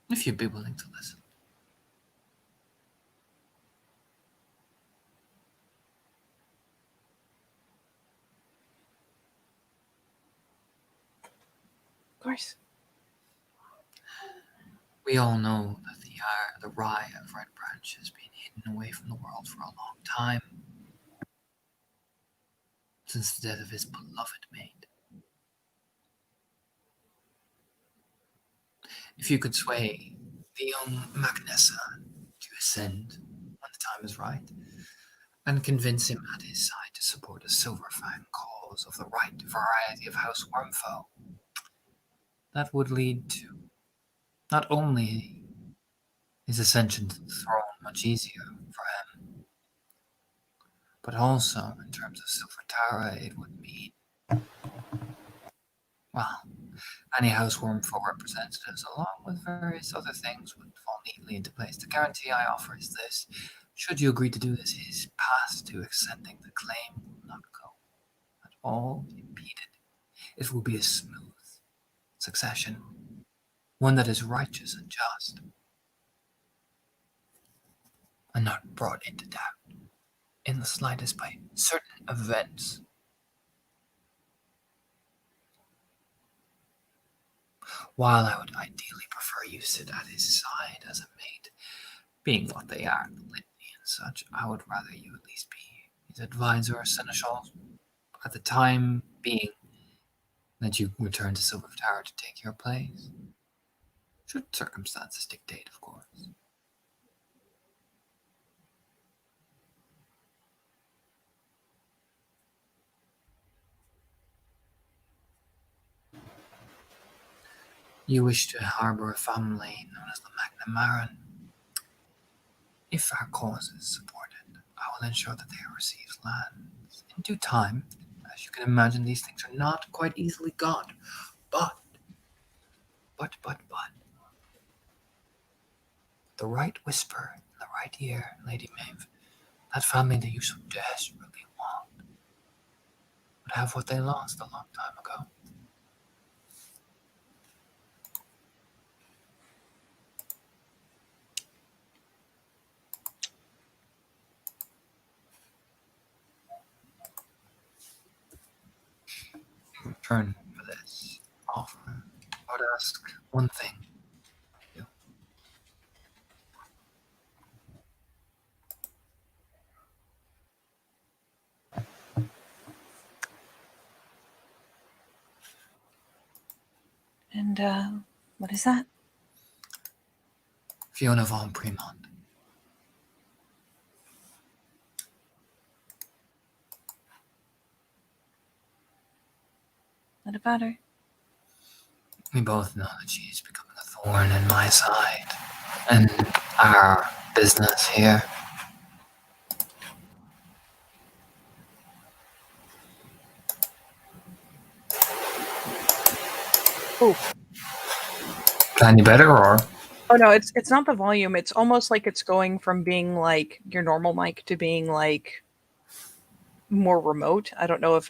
If you'd be willing to listen. Of course. We all know that the rye of Red Branch has been hidden away from the world for a long time. Since the death of his beloved maid. If you could sway the young Magnessa to ascend when the time is right, and convince him at his side to support a Silverfang cause of the right variety of House Wormfoe, that would lead to not only his ascension to the throne much easier for him, but also in terms of Silver Tara, it would mean Well, any housewarming for representatives, along with various other things, would fall neatly into place. The guarantee I offer is this. Should you agree to do this, his path to accepting the claim will not go at all impeded. It will be a smooth succession, one that is righteous and just, and not brought into doubt in the slightest by certain events. While I would ideally prefer you sit at his side as a mate, being what they are, the litany and such, I would rather you at least be his advisor or seneschal at the time being that you return to Silver Tower to take your place. Should circumstances dictate, of course. You wish to harbor a family known as the McNamara. If our cause is supported, I will ensure that they receive lands in due time. As you can imagine, these things are not quite easily got. But, the right whisper in the right ear, Lady Maeve, that family that you so desperately want would have what they lost a long time ago. In return for this offer, I would ask one thing. And what is that? Fiona von Premont. What about her? We both know that she is becoming a thorn in my side and our business here. Oh. Any better, or? Oh no, it's not the volume. It's almost like it's going from being like your normal mic to being like more remote. I don't know if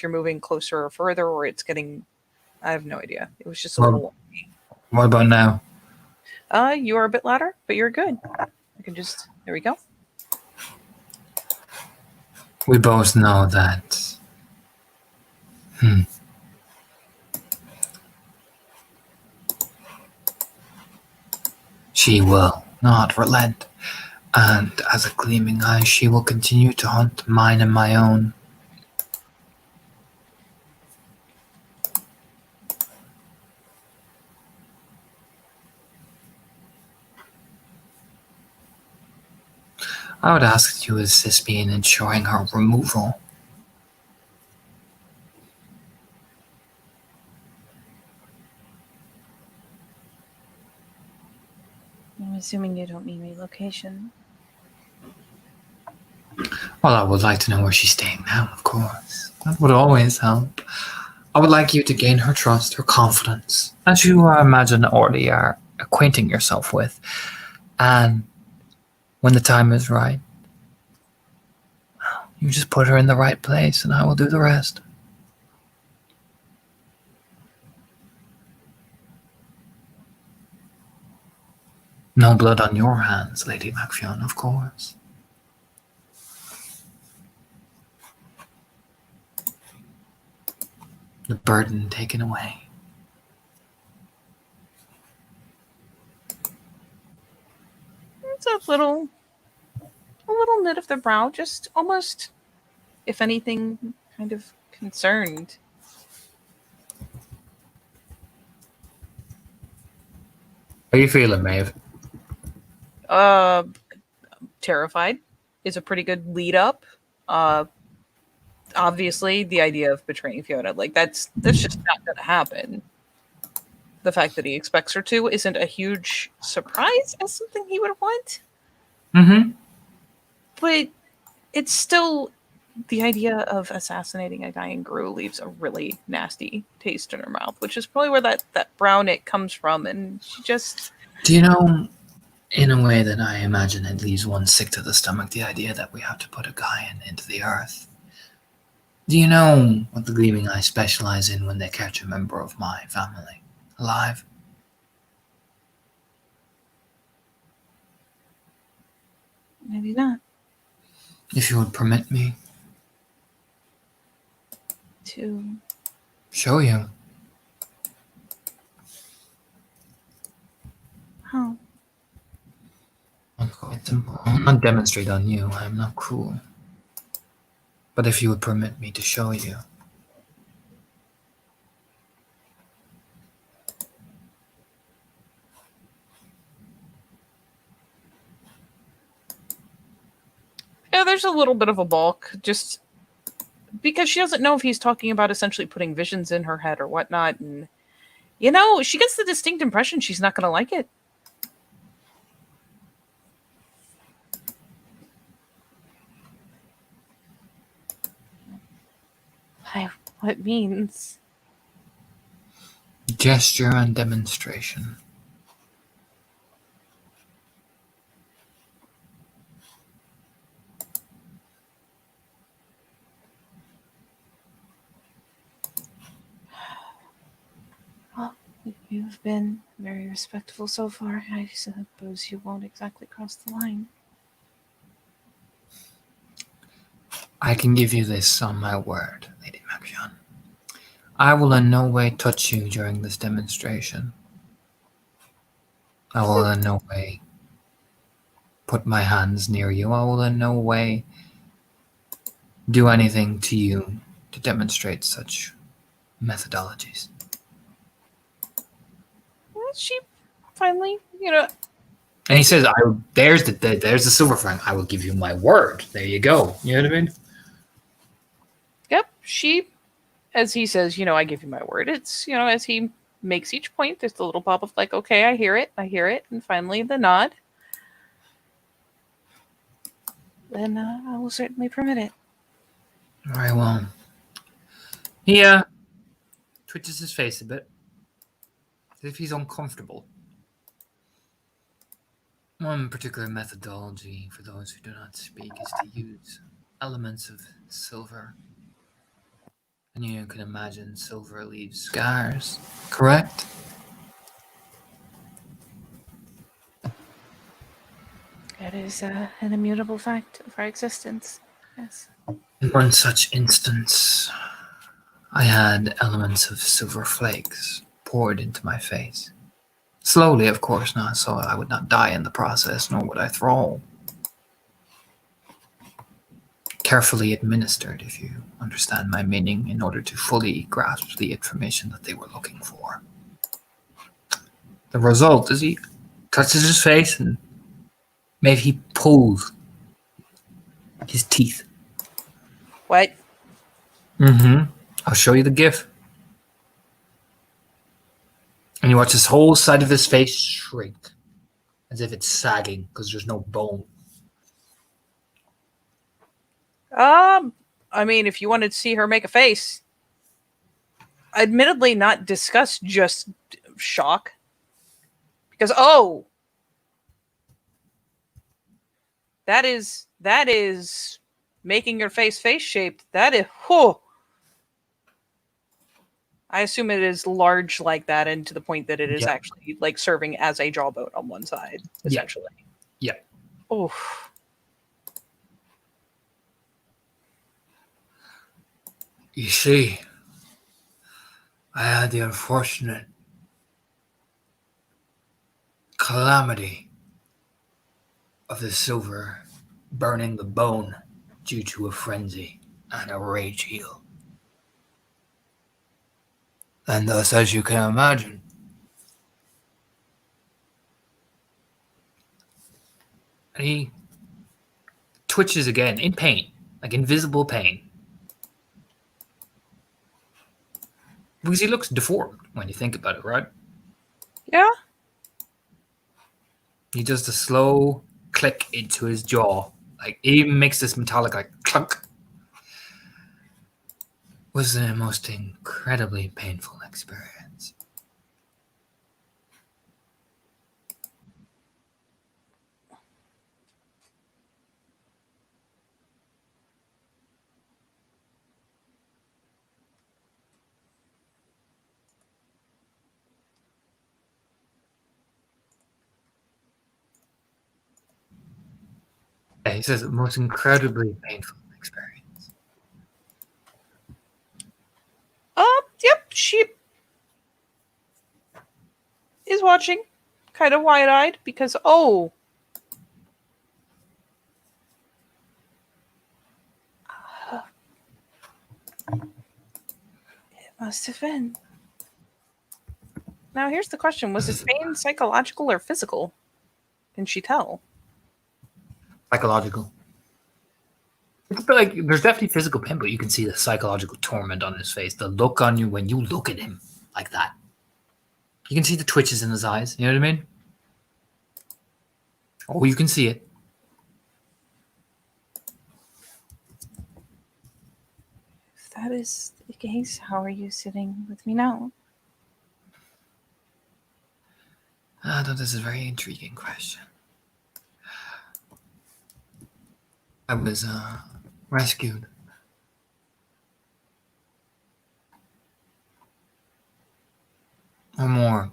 you're moving closer or further, or it's getting. I have no idea. It was just a little. What about now? You are a bit louder, but you're good. I can just. There we go. We both know that. She will not relent, and as a gleaming eye, she will continue to hunt mine and my own. I would ask that you assist me in ensuring her removal. I'm assuming you don't mean relocation. Well, I would like to know where she's staying now, of course. That would always help. I would like you to gain her trust, her confidence, as you, I imagine, already are acquainting yourself with. And when the time is right, you just put her in the right place, and I will do the rest. No blood on your hands, Lady Macfion, of course. The burden taken away. It's a little knit of the brow, just almost, if anything, kind of concerned. How are you feeling, Maeve? Terrified is a pretty good lead up. Obviously, the idea of betraying Fiona, like that's just not going to happen. The fact that he expects her to isn't a huge surprise as something he would want. Mm-hmm. But it's still the idea of assassinating a dying Gru leaves a really nasty taste in her mouth, which is probably where that brown it comes from. And she just, Do you know, in a way that I imagine it leaves one sick to the stomach, the idea that we have to put a guy into the earth. Do you know what the Gleaming Eye specialize in when they catch a member of my family alive? maybe not. If you would permit me, To show you. how? It's quite simple. I'll not demonstrate on you. I am not cruel. But if you would permit me to show you. Yeah, there's a little bit of a balk, just because she doesn't know if he's talking about essentially putting visions in her head or whatnot. And, she gets the distinct impression she's not going to like it. What means? Gesture and demonstration. Well, you've been very respectful so far. I suppose you won't exactly cross the line. I can give you this on my word, Lady Maxion. I will in no way touch you during this demonstration. I will in no way put my hands near you. I will in no way do anything to you to demonstrate such methodologies. Well, she finally, And he says, there's the silver franc. I will give you my word. There you go. You know what I mean? Yep, she, as he says, I give you my word. It's, as he makes each point, there's the little pop of like, okay, I hear it. And finally the nod. Then I will certainly permit it. Very well. He twitches his face a bit, as if he's uncomfortable. One particular methodology for those who do not speak is to use elements of silver. And you can imagine silver leaves scars, correct? That is an immutable fact of our existence. Yes. In one such instance, I had elements of silver flakes poured into my face. Slowly, of course, not so I would not die in the process, nor would I thrall. Carefully administered, if you understand my meaning, in order to fully grasp the information that they were looking for. The result is he touches his face and maybe he pulls his teeth. What? I'll show you the gif. And you watch this whole side of his face shrink, as if it's sagging because there's no bone. I mean, if you wanted to see her make a face, admittedly not discuss just shock. Because, that is making your face shaped. That is, I assume it is large like that, and to the point that it is actually like serving as a jawbone on one side, essentially. Yeah. Oh. You see, I had the unfortunate calamity of the silver burning the bone due to a frenzy and a rage heal. And thus, as you can imagine, he twitches again in pain, like invisible pain. Because he looks deformed when you think about it, right? Yeah. He does the slow click into his jaw. Like, he even makes this metallic, like, clunk. was the most incredibly painful experience. Yeah, he says the most incredibly painful experience. Yep, she is watching, kind of wide-eyed, because, oh, it must have been. Now, here's the question. Was his pain psychological or physical? Can she tell? Psychological. It's like there's definitely physical pain, but you can see the psychological torment on his face. The look on you when you look at him like that. You can see the twitches in his eyes. You know what I mean? Oh, you can see it. If that is the case, how are you sitting with me now? Ah, this is a very intriguing question. I was rescued. Or more.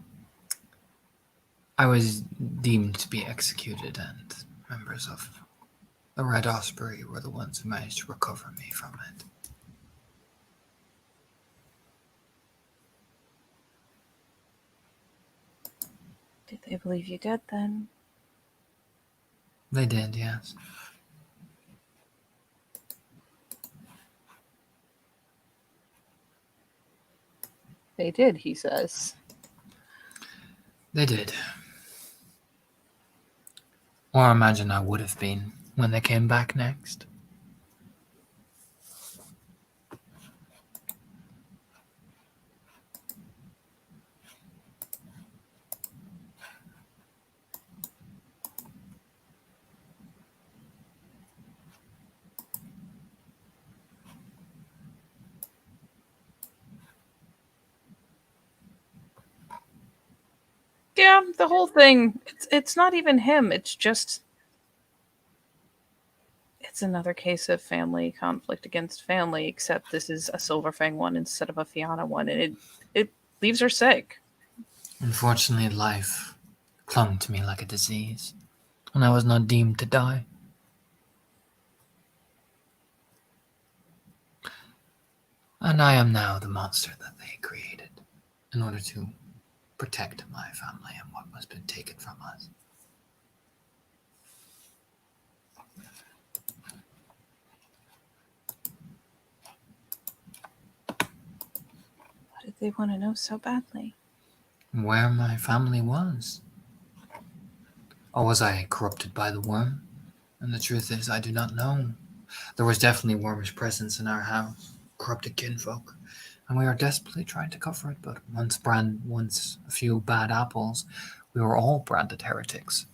I was deemed to be executed, and members of the Red Osprey were the ones who managed to recover me from it. Did they believe you dead then? They did, yes. They did, he says. They did. Or I imagine I would have been when they came back next. Yeah, the whole thing. It's not even him. It's just it's another case of family conflict against family, except this is a Silverfang one instead of a Fianna one, and it leaves her sick. Unfortunately, life clung to me like a disease, and I was not deemed to die. And I am now the monster that they created in order to protect my family and what has been taken from us. What did they want to know so badly? Where my family was. Or was I corrupted by the worm? And the truth is, I do not know. There was definitely wormish presence in our house, corrupted kinfolk, and we are desperately trying to cover it. But once a few bad apples, we were all branded heretics.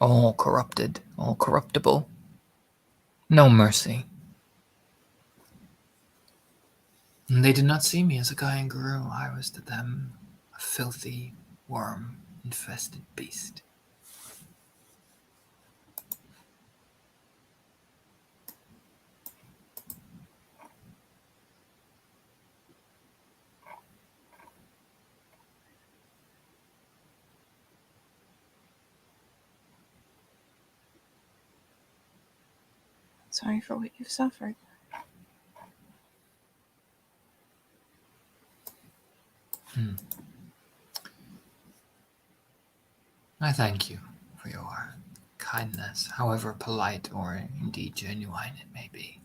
All corrupted, all corruptible. No mercy. And they did not see me as a guy in Guru. I was to them a filthy, worm-infested beast. Sorry for what you've suffered. I thank you for your kindness, however polite or indeed genuine it may be.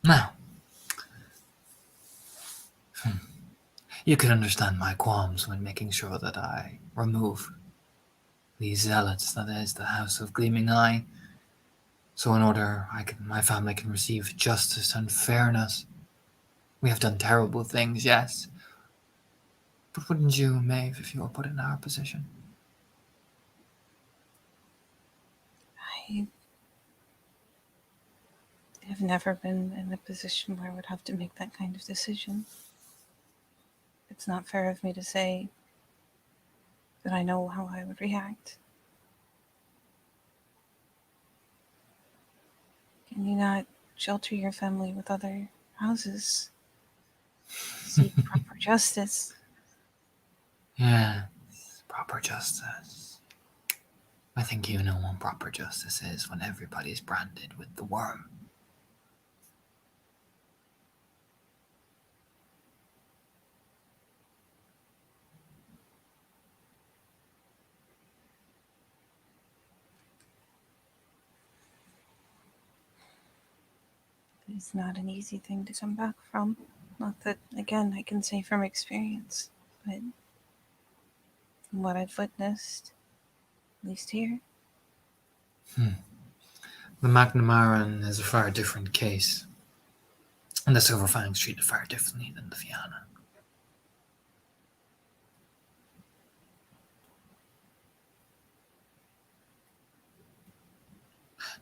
Now, you can understand my qualms when making sure that I remove these zealots, that is, the House of Gleaming Eye. So in order my family can receive justice and fairness. We have done terrible things, yes. But wouldn't you, Maeve, if you were put in our position? I have never been in a position where I would have to make that kind of decision. It's not fair of me to say that I know how I would react. Can you not shelter your family with other houses? Seek proper justice. Yeah, proper justice. I think you know what proper justice is when everybody's branded with the worm. It's not an easy thing to come back from. Not that, again, I can say from experience, but from what I've witnessed, at least here. The McNamaran is a far different case. And the Silverfang's treated far differently than the Fianna.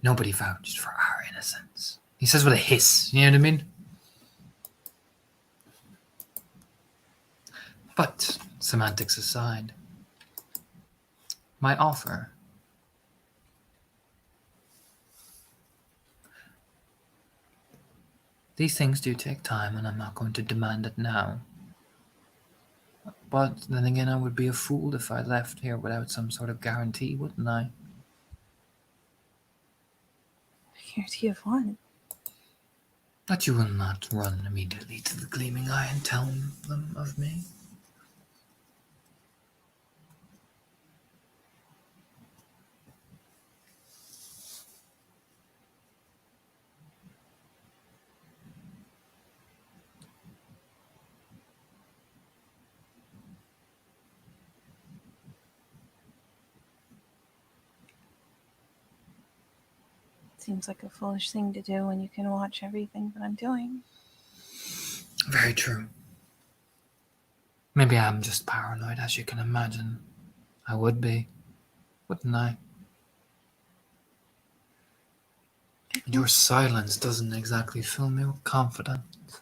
Nobody vouched for our innocence. He says with a hiss, you know what I mean? But, semantics aside, my offer. These things do take time, and I'm not going to demand it now. But then again, I would be a fool if I left here without some sort of guarantee, wouldn't I? A guarantee of what? That you will not run immediately to the Gleaming Eye and tell them of me. Seems like a foolish thing to do when you can watch everything that I'm doing. Very true. Maybe I'm just paranoid, as you can imagine. I would be, wouldn't I? Your silence doesn't exactly fill me with confidence.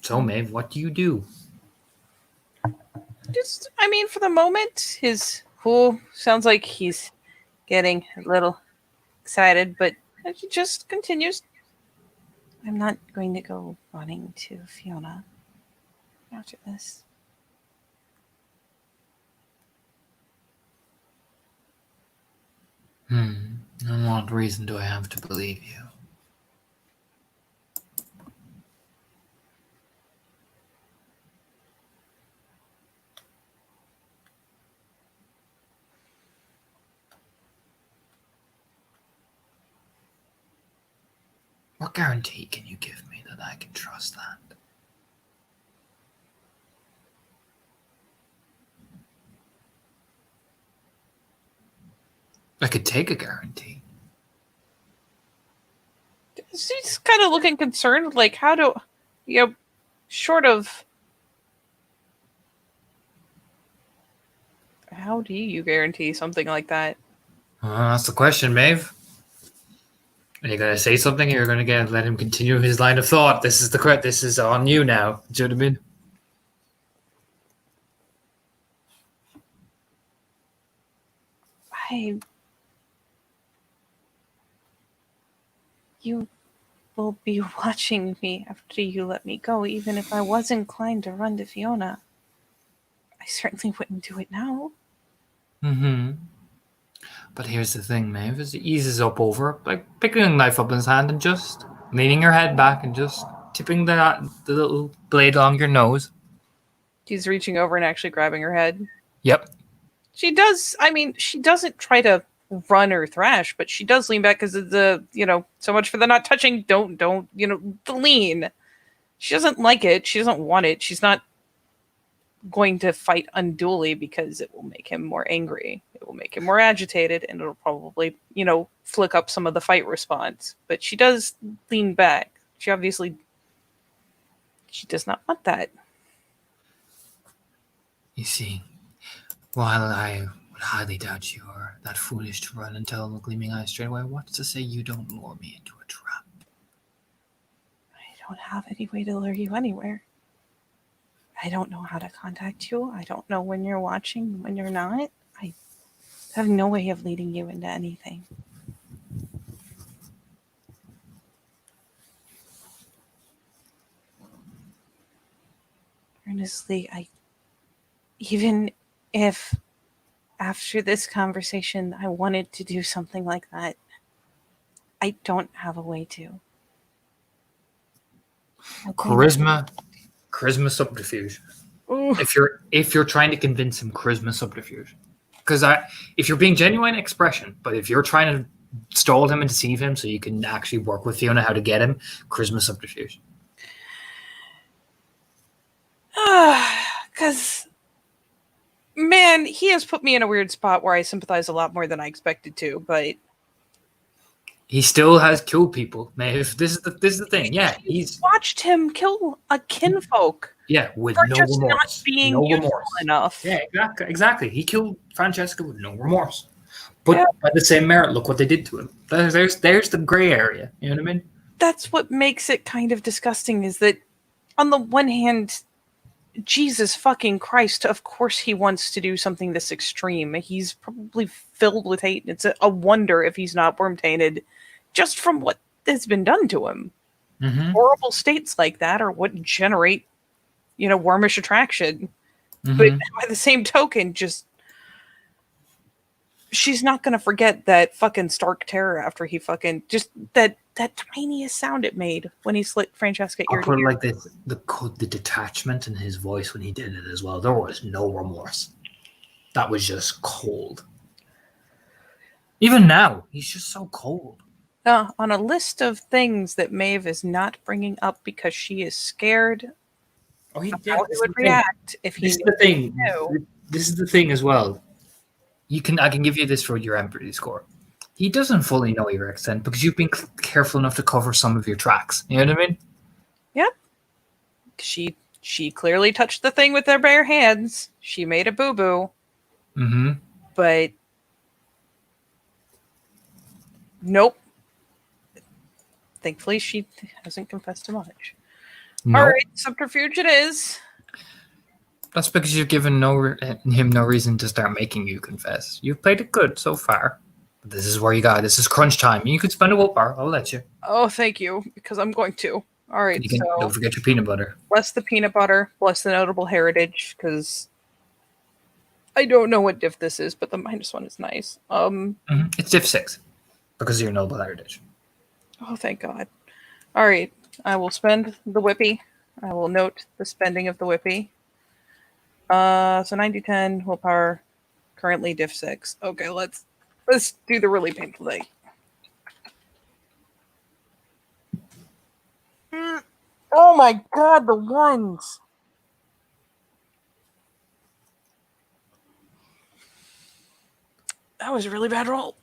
So, Maeve, what do you do? Just, I mean, for the moment, his fool sounds like he's getting a little excited, but he just continues. I'm not going to go running to Fiona after this. And what reason do I have to believe you? What guarantee can you give me that I can trust that? I could take a guarantee. She's kind of looking concerned, like, how do, short of, how do you guarantee something like that? That's the question, Maeve. Are you gonna say something, or you're gonna let him continue his line of thought? This is on you now. Do you know what I mean? You will be watching me after you let me go, even if I was inclined to run to Fiona. I certainly wouldn't do it now. But here's the thing, Maeve, as he eases up over, like picking a knife up in his hand and just leaning her head back and just tipping the little blade along your nose. She's reaching over and actually grabbing her head. Yep. She does, she doesn't try to run or thrash, but she does lean back because of the, so much for the not touching, don't, the lean. She doesn't like it. She doesn't want it. She's not going to fight unduly because it will make him more angry. It will make him more agitated, and it'll probably, flick up some of the fight response. But she does lean back. She does not want that. You see, while I would highly doubt you are that foolish to run and tell the Gleaming Eye straight away, what's to say you don't lure me into a trap? I don't have any way to lure you anywhere. I don't know how to contact you. I don't know when you're watching, when you're not. I have no way of leading you into anything. Honestly, even if after this conversation I wanted to do something like that, I don't have a way to. Charisma subterfuge. If you're trying to convince him, charisma subterfuge. Because if you're being genuine, expression. But if you're trying to stall him and deceive him so you can actually work with Fiona how to get him, charisma subterfuge. Because, man, he has put me in a weird spot where I sympathize a lot more than I expected to, but he still has killed people, Maeve. This is the thing. Yeah, he's watched him kill a kinfolk. Yeah, with for no just remorse. Not being no useful remorse enough. Yeah, exactly. He killed Francesca with no remorse. But by the same merit, look what they did to him. There's the gray area. You know what I mean? That's what makes it kind of disgusting, is that on the one hand, Jesus fucking Christ, of course he wants to do something this extreme. He's probably filled with hate. It's a wonder if he's not worm tainted just from what has been done to him. Mm-hmm. Horrible states like that are what generate, wormish attraction. Mm-hmm. But by the same token, she's not going to forget that fucking stark terror after he fucking just that tiniest sound it made when he slit Francesca ear to ear. Like the detachment in his voice when he did it as well. There was no remorse. That was just cold. Even now, he's just so cold. On a list of things that Maeve is not bringing up because she is scared of how he would react if he knew. This is the thing as well. I can give you this for your empathy score. He doesn't fully know your extent because you've been careful enough to cover some of your tracks. You know what I mean? Yep. She clearly touched the thing with their bare hands. She made a boo-boo. Mm-hmm. But nope. Thankfully, she hasn't confessed to much. Nope. All right, subterfuge it is. That's because you've given him no reason to start making you confess. You've played it good so far. This is where you got. This is crunch time. You could spend a willpower. I'll let you. Oh, thank you, because I'm going to. All right, don't forget your peanut butter. Bless the peanut butter. Bless the notable heritage, because I don't know what diff this is, but the -1 is nice. It's diff 6 because of your noble heritage. Oh, thank God. All right, I will spend the whippy. I will note the spending of the whippy. So 90-10 willpower, currently diff 6. Okay, let's do the really painful thing. Oh my God, the ones. That was a really bad roll.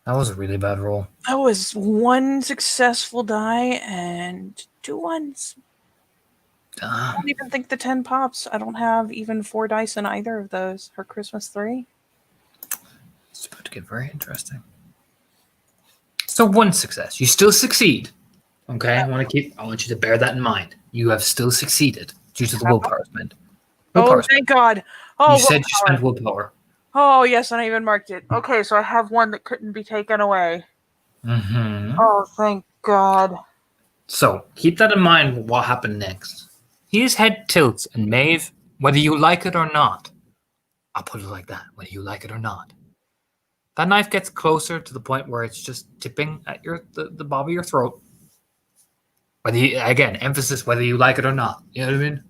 That was a really bad roll. That was 1 successful die and 2 ones. I don't even think the 10 pops. I don't have even 4 dice in either of those. Her Christmas 3. It's about to get very interesting. So 1 success. You still succeed. Okay, I want you to bear that in mind. You have still succeeded due to the willpower spend. Thank God. Oh, you said you spent willpower. Oh, yes, and I even marked it. Okay, so I have 1 that couldn't be taken away. Mm-hmm. Oh, thank God. So keep that in mind. What happened next? His head tilts, and Maeve, whether you like it or not, I'll put it like that, whether you like it or not, that knife gets closer to the point where it's just tipping at the bob of your throat. Emphasis whether you like it or not. You know what I mean?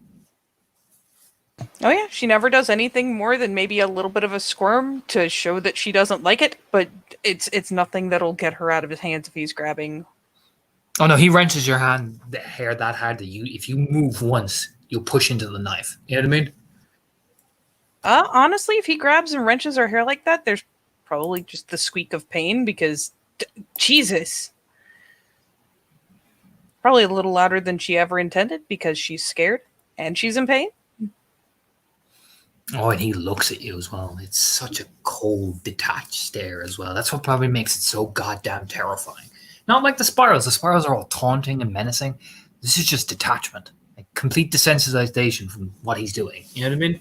Oh yeah, she never does anything more than maybe a little bit of a squirm to show that she doesn't like it, but it's nothing that'll get her out of his hands if he's grabbing. Oh no, he wrenches your hand, the hair that hard that if you move once, you'll push into the knife. You know what I mean? Honestly, if he grabs and wrenches her hair like that, there's probably just the squeak of pain because Jesus. Probably a little louder than she ever intended because she's scared and she's in pain. Oh, and he looks at you as well. It's such a cold, detached stare as well. That's what probably makes it so goddamn terrifying. Not like the spirals. The spirals are all taunting and menacing. This is just detachment. Like complete desensitization from what he's doing. You know what I mean?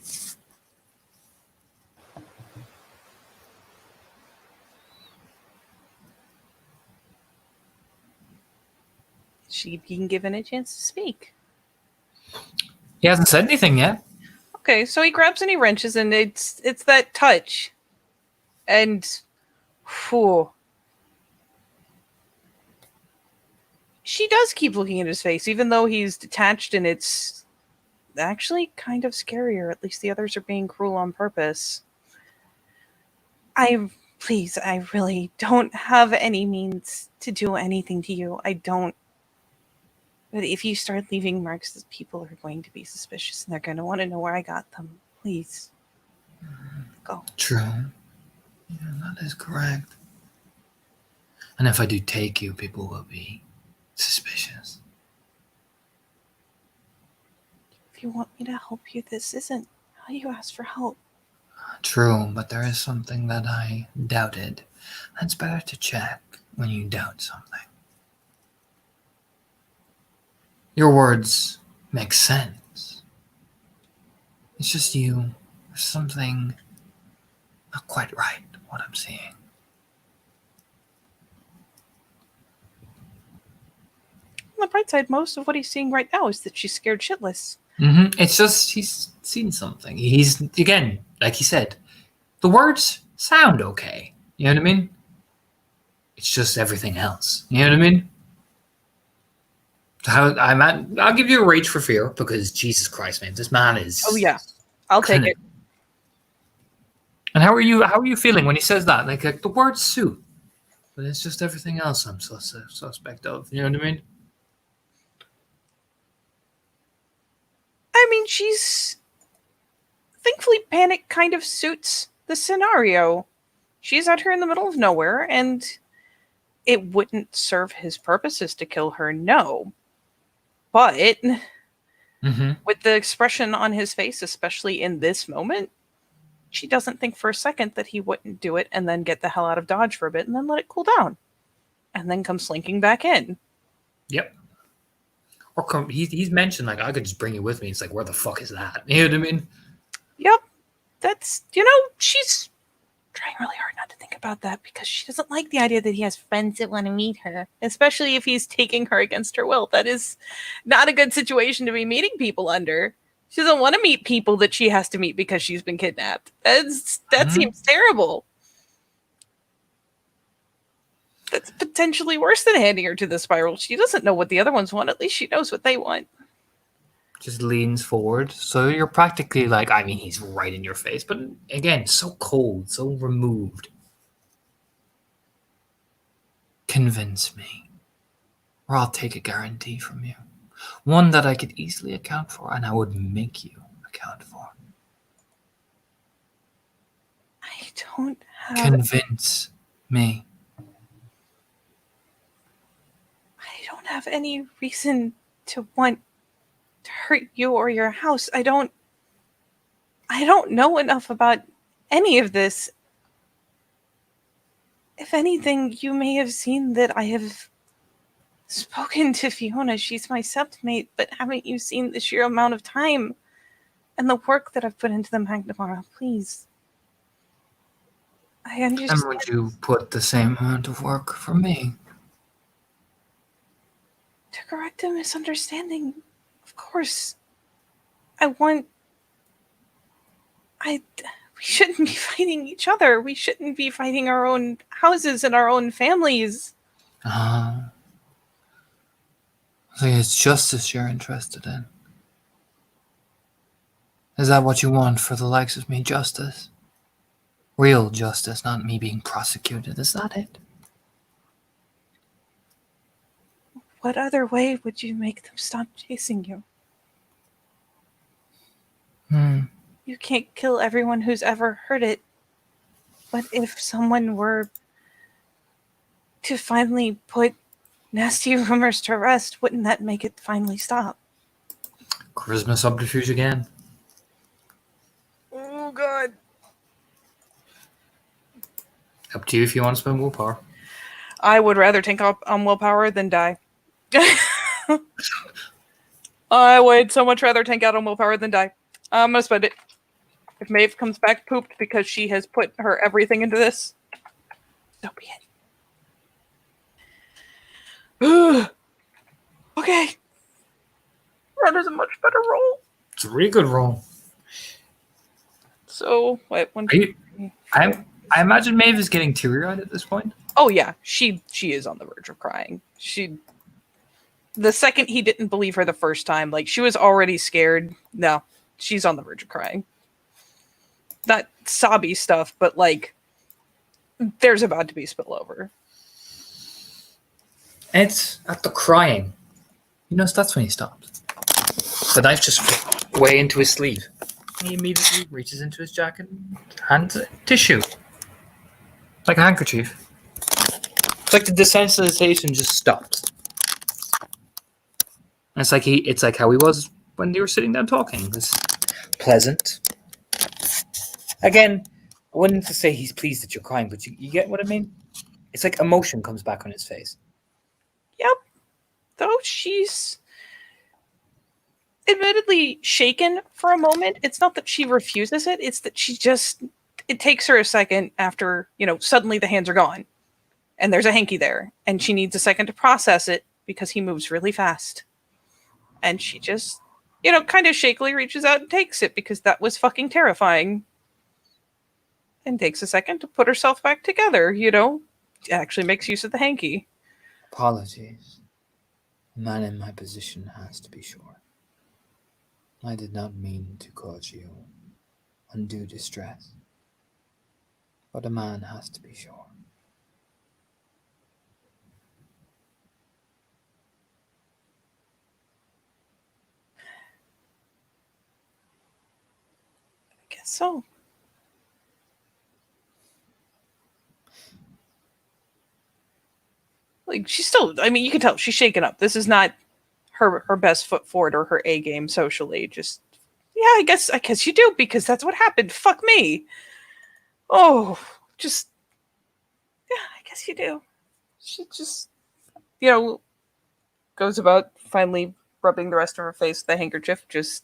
She being given a chance to speak. He hasn't said anything yet. Okay, so he grabs and he wrenches, and it's that touch, and whew. She does keep looking at his face, even though he's detached, and it's actually kind of scarier. At least the others are being cruel on purpose. Please, I really don't have any means to do anything to you. I don't. But if you start leaving marks, people are going to be suspicious and they're going to want to know where I got them. Please. Go. True. Yeah, that is correct. And if I do take you, people will be suspicious. If you want me to help you, this isn't how you ask for help. True, but there is something that I doubted. It's better to check when you doubt something. Your words make sense. It's just you. There's something not quite right, what I'm seeing. On the bright side, most of what he's seeing right now is that she's scared shitless. It's just he's seen something. He's, again, like he said, the words sound okay. You know what I mean? It's just everything else. You know what I mean? I'll give you a rage for fear because Jesus Christ, man, this man is. Oh yeah, I'll take it. And how are you feeling when he says that? Like the words suit, but it's just everything else I'm suspect of. You know what I mean? I mean, she's thankfully panic kind of suits the scenario. She's out here in the middle of nowhere, and it wouldn't serve his purposes to kill her, no. But with the expression on his face, especially in this moment, she doesn't think for a second that he wouldn't do it and then get the hell out of Dodge for a bit and then let it cool down. And then come slinking back in. Yep. Or he's mentioned, like, I could just bring you with me. It's like, where the fuck is that? You know what I mean? Yep. That's, she's trying really hard not to think about that because she doesn't like the idea that he has friends that want to meet her, especially if he's taking her against her will. That is not a good situation to be meeting people under. She doesn't want to meet people that she has to meet because she's been kidnapped. That seems terrible. That's potentially worse than handing her to the spiral. She doesn't know what the other ones want. At least she knows what they want. Just leans forward. So you're practically like, I mean, he's right in your face. But again, so cold, so removed. Convince me, or I'll take a guarantee from you. One that I could easily account for, and I would make you account for. I don't have... Convince me. I don't have any reason to want to hurt you or your house. I don't know enough about any of this. If anything, you may have seen that I have spoken to Fiona. She's my septmate, but haven't you seen the sheer amount of time and the work that I've put into the Magnemara? Please. I understand. And would you put the same amount of work for me? To correct a misunderstanding, of course. We shouldn't be fighting each other. We shouldn't be fighting our own houses and our own families. So it's justice you're interested in. Is that what you want for the likes of me? Justice? Real justice, not me being prosecuted. Is that it? What other way would you make them stop chasing you? you can't kill everyone who's ever heard it. But if someone were to finally put nasty rumors to rest, wouldn't that make it finally stop? Charisma subterfuge again. Oh, God. Up to you if you want to spend willpower. I would rather tank up on willpower than die. I would so much rather tank out on willpower than die. I'm going to spend it. If Maeve comes back pooped because she has put her everything into this, so be it. Okay. That is a much better roll. It's a really good roll. So, wait, Are you, I imagine Maeve is getting teary-eyed at this point. Oh yeah, she is on the verge of crying. The second he didn't believe her the first time, like she was already scared. No, she's on the verge of crying. Not sobby stuff, but like there's about to be spillover. It's at the crying. You know, that's when he stops. The knife just way into his sleeve. He immediately reaches into his jacket and hands a tissue. Like a handkerchief. It's like the desensitization just stops. And it's like how he was when they were sitting down talking. It's pleasant. Again, I wouldn't say he's pleased that you're crying, but you get what I mean? It's like emotion comes back on his face. Yep. Though she's admittedly shaken for a moment. It's not that she refuses it, it's that it takes her a second after, suddenly the hands are gone. And there's a hanky there. And she needs a second to process it because he moves really fast. And she just, kind of shakily reaches out and takes it because that was fucking terrifying. And takes a second to put herself back together, Actually makes use of the hanky. Apologies. A man in my position has to be sure. I did not mean to cause you undue distress. But a man has to be sure. I guess so. Like, she's still, you can tell she's shaken up. This is not her best foot forward or her A game socially. Just, yeah, I guess you do because that's what happened. Fuck me. Oh, just, yeah, I guess you do. She just, goes about finally rubbing the rest of her face with the handkerchief. Just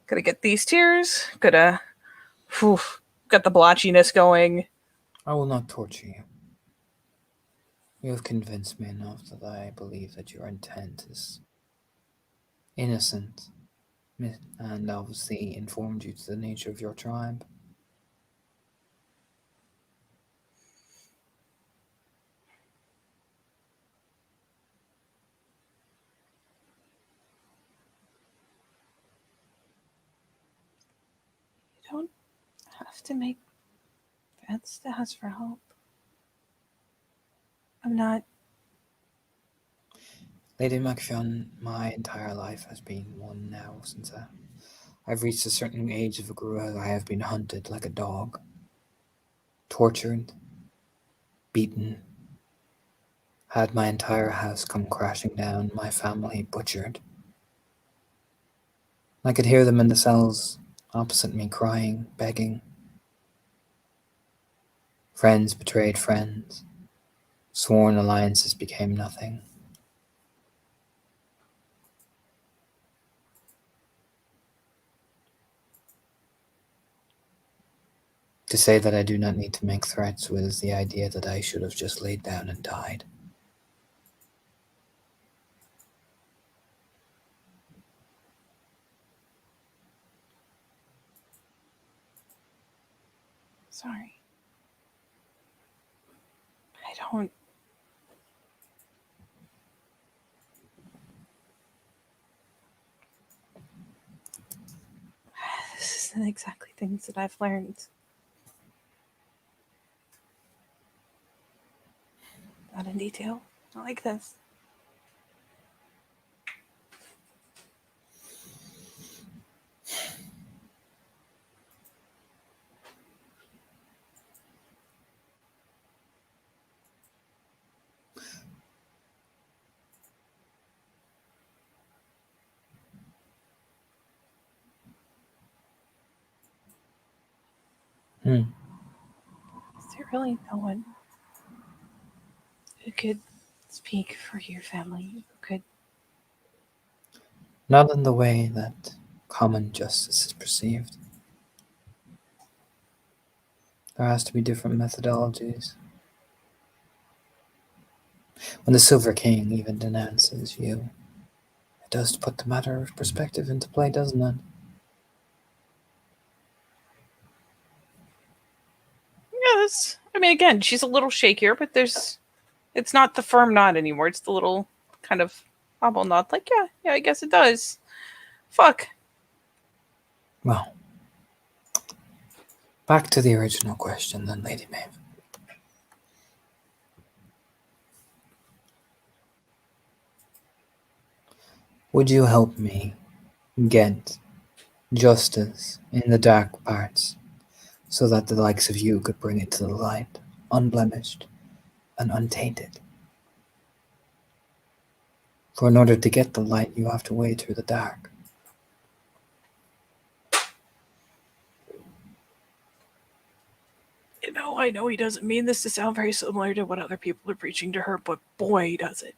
gotta get these tears. Got the blotchiness going. I will not torture you. You have convinced me enough that I believe that your intent is innocent, and obviously informed you to the nature of your tribe. You don't have to make bets to ask for help. I'm not. Lady Macfionn, my entire life has been one now since I've reached a certain age of a Grua. I have been hunted like a dog, tortured, beaten, had my entire house come crashing down, my family butchered. I could hear them in the cells opposite me crying, begging. Friends betrayed friends. Sworn alliances became nothing. To say that I do not need to make threats was the idea that I should have just laid down and died. Sorry. I don't. This isn't exactly things that I've learned. Not in detail. Not like this. Hmm. Is there really no one who could speak for your family? Who could? Not in the way that common justice is perceived. There has to be different methodologies. When the Silver King even denounces you, it does put the matter of perspective into play, doesn't it? Yes. I mean, again, she's a little shakier, but it's not the firm nod anymore. It's the little kind of hobble nod. Like, yeah, I guess it does. Fuck. Well, back to the original question then, Lady Maeve. Would you help me get justice in the dark parts so that the likes of you could bring it to the light, unblemished and untainted? For in order to get the light, you have to wade through the dark. I know he doesn't mean this to sound very similar to what other people are preaching to her, but boy, does it.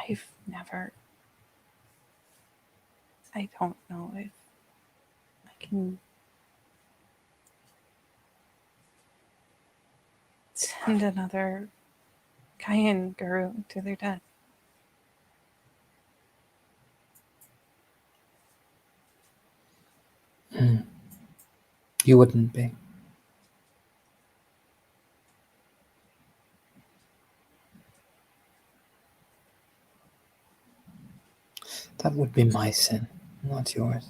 I've never. I don't know if I can send another Cayenne guru to their death. You wouldn't be. That would be my sin, not yours.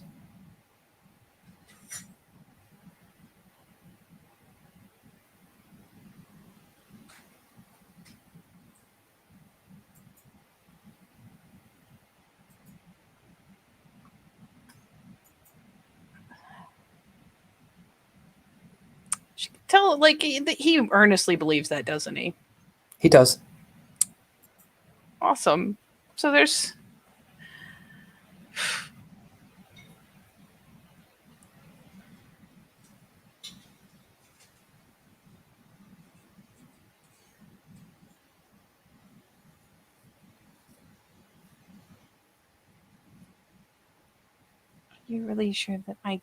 She can tell, like, he earnestly believes that, doesn't he? He does. Awesome. So there's. Are you really sure that I.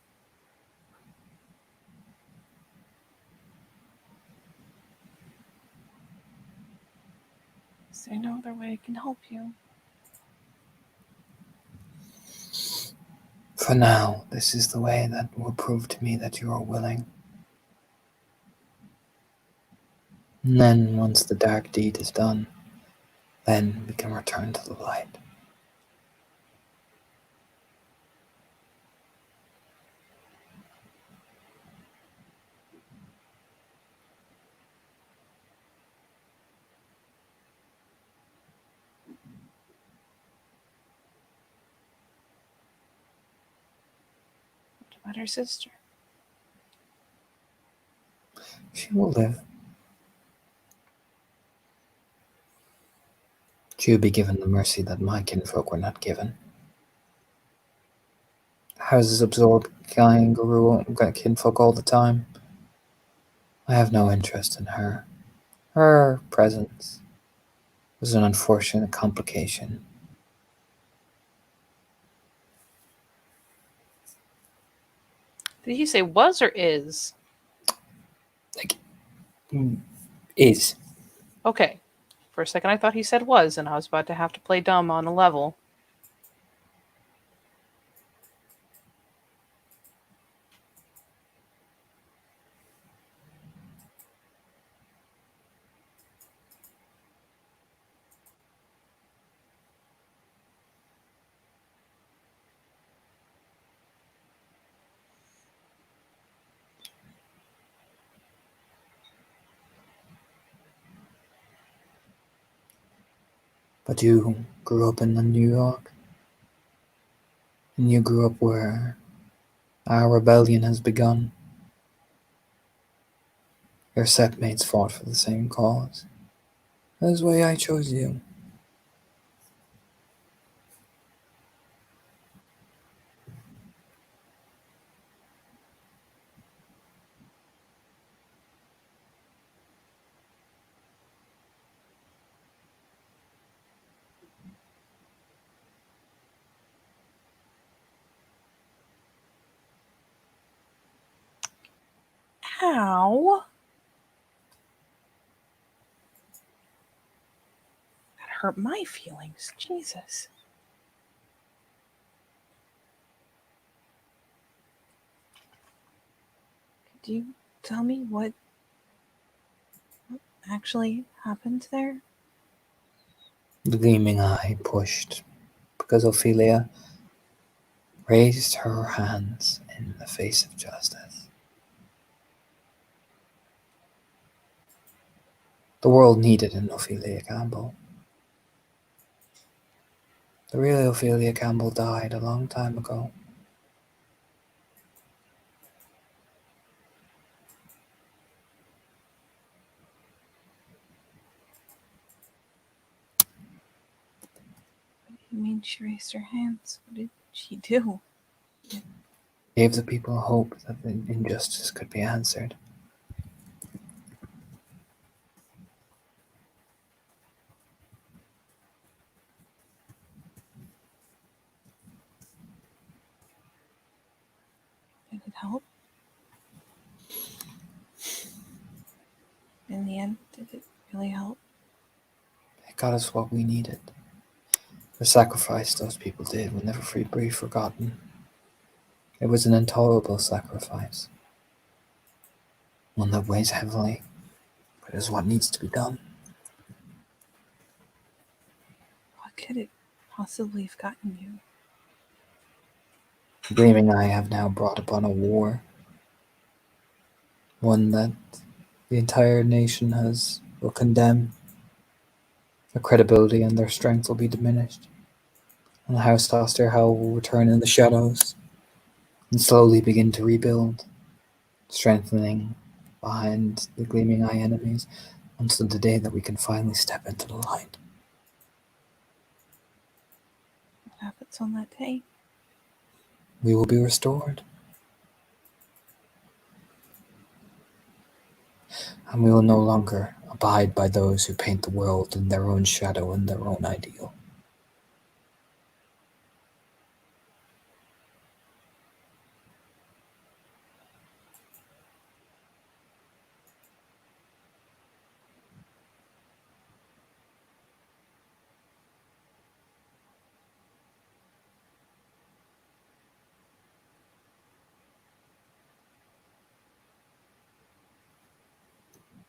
Is there no other way I can help you? For now, this is the way that will prove to me that you are willing. And then, once the dark deed is done, then we can return to the light. What about her sister? She will live. She will be given the mercy that my kinfolk were not given. Houses absorb kangaroo kinfolk all the time. I have no interest in her. Her presence was an unfortunate complication. Did he say was or is? Like, is. Okay. For a second, I thought he said was, and I was about to have to play dumb on a level. But you grew up in New York. And you grew up where our rebellion has begun. Your setmates fought for the same cause. That is why I chose you. now. That hurt my feelings. Jesus. Could you tell me what actually happened there? The gleaming eye pushed because Ophelia raised her hands in the face of justice. The world needed an Ophelia Campbell. The real Ophelia Campbell died a long time ago. What do you mean she raised her hands? What did she do? Gave the people hope that the injustice could be answered. Did it help? In the end, did it really help? It got us what we needed. The sacrifice those people did will never be forgotten. It was an intolerable sacrifice. One that weighs heavily, but is what needs to be done. What could it possibly have gotten you? The Gleaming Eye have now brought upon a war. One that the entire nation will condemn. Their credibility and their strength will be diminished. And House Osterhell will return in the shadows and slowly begin to rebuild, strengthening behind the Gleaming Eye enemies until the day that we can finally step into the light. What happens on that day? We will be restored. And we will no longer abide by those who paint the world in their own shadow and their own ideal.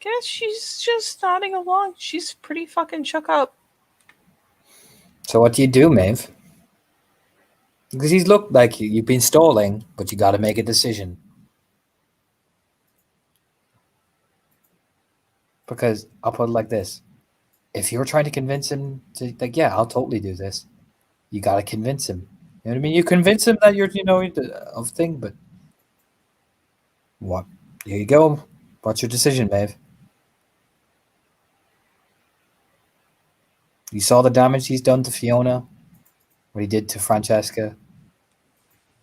Guess she's just nodding along. She's pretty fucking shook up. So what do you do, Maeve? Because he's looked like you've been stalling, but you got to make a decision. Because I'll put it like this: if you're trying to convince him to, like, yeah, I'll totally do this. You got to convince him. You know what I mean? You convince him that you're, of thing. But what? Here you go. What's your decision, Maeve? You saw the damage he's done to Fiona, what he did to Francesca,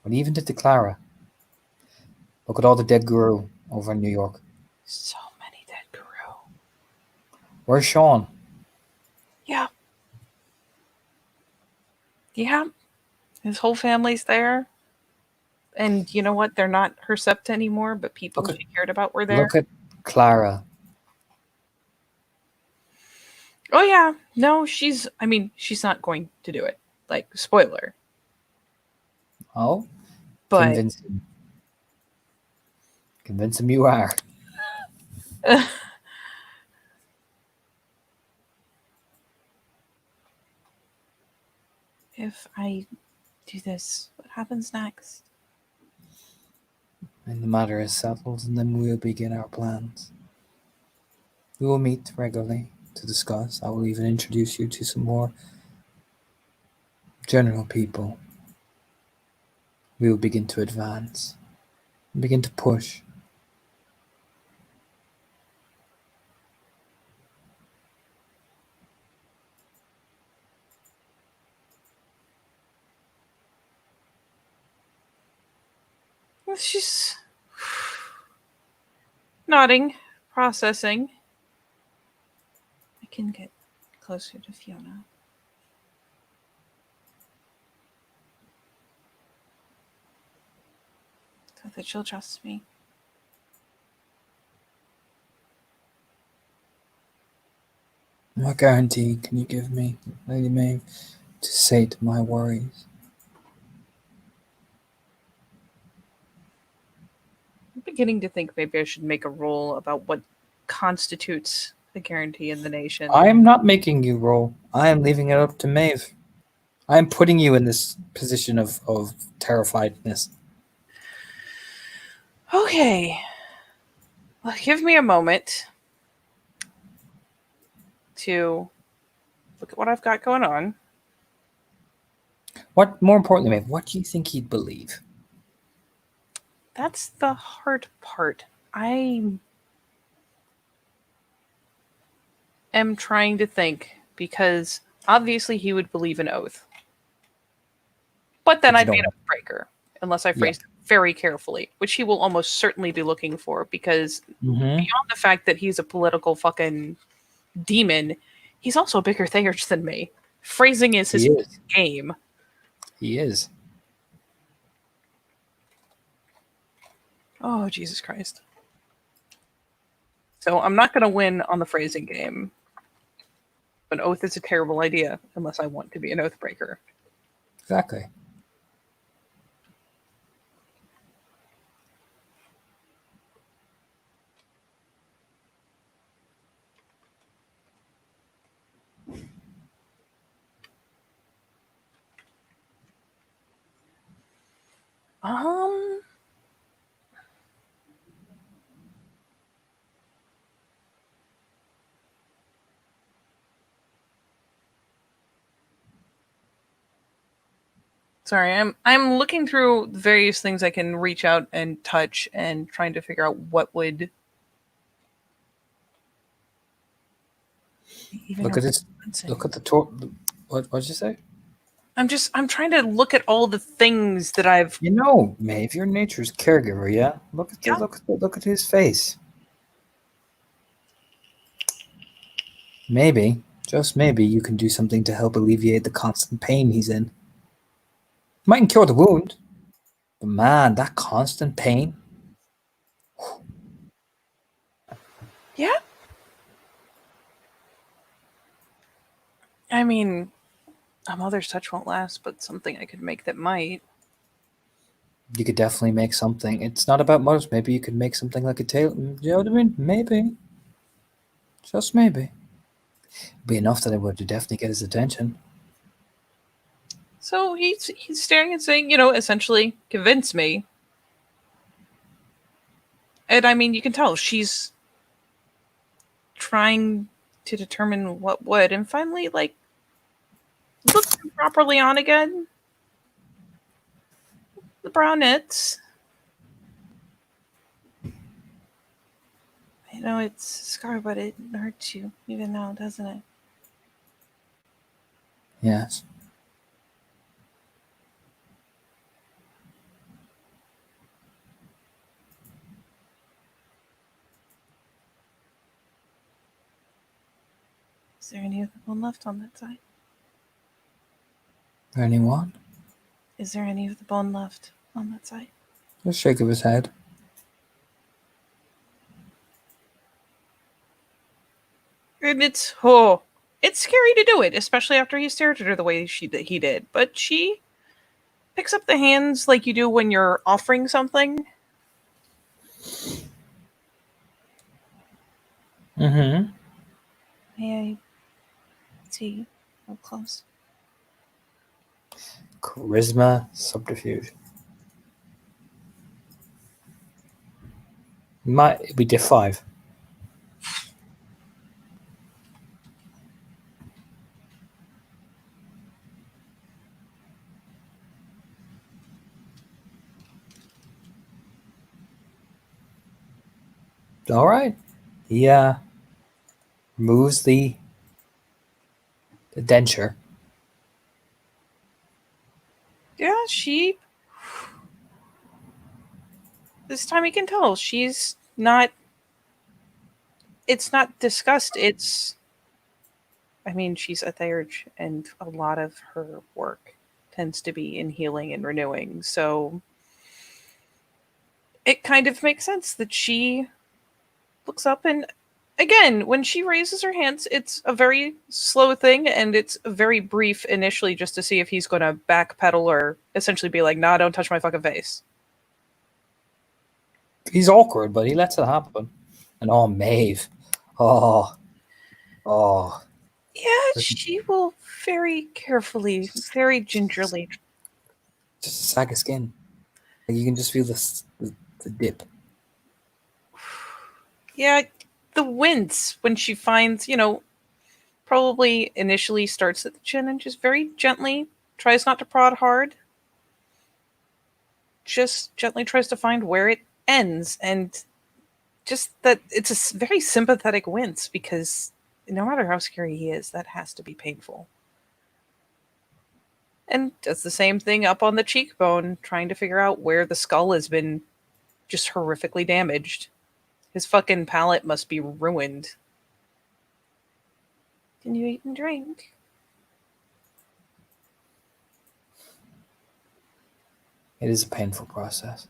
what he even did to Clara. Look at all the dead guru over in New York. So many dead guru. Where's Sean? Yeah. Yeah. His whole family's there. And you know what? They're not her sept anymore, but people Okay. she cared about were there. Look at Clara. Oh yeah. No, she's not going to do it. Like, spoiler. Oh, But convince him. Convince him you are. if I do this, what happens next? And the matter is settled, and then we'll begin our plans. We will meet regularly to discuss. I will even introduce you to some more general people. We will begin to advance, begin to push. She's nodding, processing. I can get closer to Fiona. So that she'll trust me. What guarantee can you give me, Lady Maeve, to sate my worries? I'm beginning to think maybe I should make a rule about what constitutes a guarantee in the nation. I am not making you roll. I am leaving it up to Maeve. I am putting you in this position of terrifiedness. Okay. Well, give me a moment to look at what I've got going on. What, more importantly, Maeve, what do you think he'd believe? That's the hard part. I am trying to think because obviously he would believe an oath. But then But you I'd be an don't- oath breaker unless I phrased it very carefully, which he will almost certainly be looking for because Mhm. beyond the fact that he's a political fucking demon, he's also a bigger theurge than me. Phrasing is his He is. game. He is. Oh, Jesus Christ. So I'm not going to win on the phrasing game. An oath is a terrible idea unless I want to be an oath breaker. Exactly. Um, sorry, I'm looking through various things I can reach out and touch and trying to figure out what would even Look at this. influence it. Look at the tour. What'd you say? I'm trying to look at all the things that I've You know, Maeve, your nature's caregiver. Yeah. Look at Yeah. look at his face. Maybe, just maybe, you can do something to help alleviate the constant pain he's in. Mightn't cure the wound, but man, that constant pain. Yeah. I mean, a mother's touch won't last, but something I could make that might. You could definitely make something. It's not about much. Maybe you could make something like a tail. You know what I mean? Maybe. Just maybe. Be enough that it would definitely get his attention. So he's staring and saying, essentially, convince me. And I mean, you can tell she's trying to determine what would, and finally, like, looks him properly on again. The brown knits. It's a scar, but it hurts you even now, doesn't it? Yes. Is there any of the bone left on that side? Anyone? Is there any of the bone left on that side? Just shake of his head. And it's scary to do it, especially after he stared at her the way he did. But she picks up the hands like you do when you're offering something. Mm-hmm. May I see how close? Charisma subterfuge. Might be diff 5. All right. He removes the denture. Yeah, this time you can tell she's not. It's not disgust. I mean, she's a theurge, and a lot of her work tends to be in healing and renewing. So it kind of makes sense that she looks up and again, when she raises her hands, it's a very slow thing, and it's very brief initially, just to see if he's going to backpedal or essentially be like, "Nah, don't touch my fucking face." He's awkward, but he lets it happen. And oh, Maeve. Oh. Oh. Yeah, she will very carefully, very gingerly. Just a sack of skin. Like you can just feel the dip. Yeah, the wince when she finds, probably initially starts at the chin and just very gently tries not to prod hard. Just gently tries to find where it ends, and just that it's a very sympathetic wince, because no matter how scary he is, that has to be painful. And does the same thing up on the cheekbone, trying to figure out where the skull has been just horrifically damaged. His fucking palate must be ruined. Can you eat and drink? It is a painful process.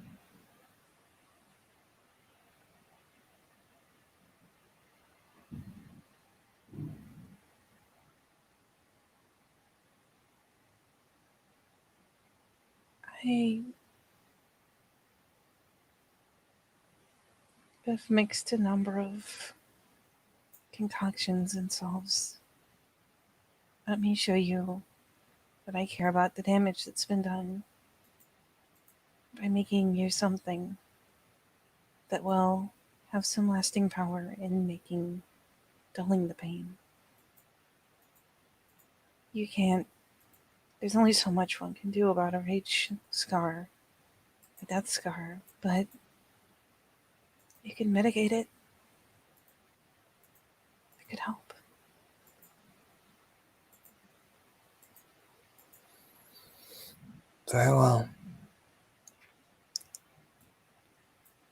I have mixed a number of concoctions and salves. Let me show you that I care about the damage that's been done by making you something that will have some lasting power in dulling the pain. You can't, there's only so much one can do about a rage scar, a death scar, but you can mitigate it. It could help. Very well.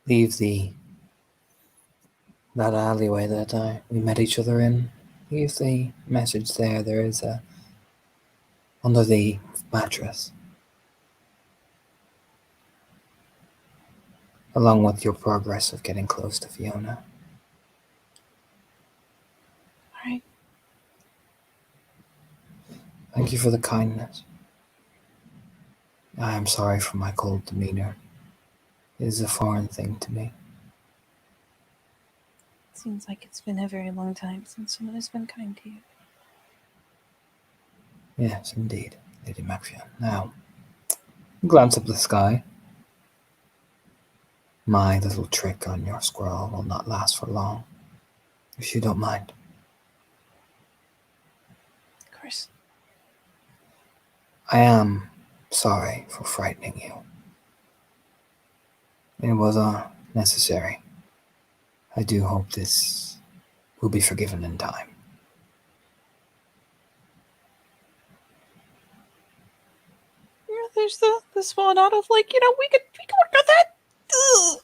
Leave that alleyway that we met each other in. Leave the message there. There is under the mattress, along with your progress of getting close to Fiona. All right. Thank you for the kindness. I am sorry for my cold demeanor. It is a foreign thing to me. Seems like it's been a very long time since someone has been kind to you. Yes, indeed, Lady Macfion. Now, glance up the sky. My little trick on your squirrel will not last for long, if you don't mind. Of course. I am sorry for frightening you. It was necessary. I do hope this will be forgiven in time. Yeah, there's the small nod of like, we could work on that. Ugh.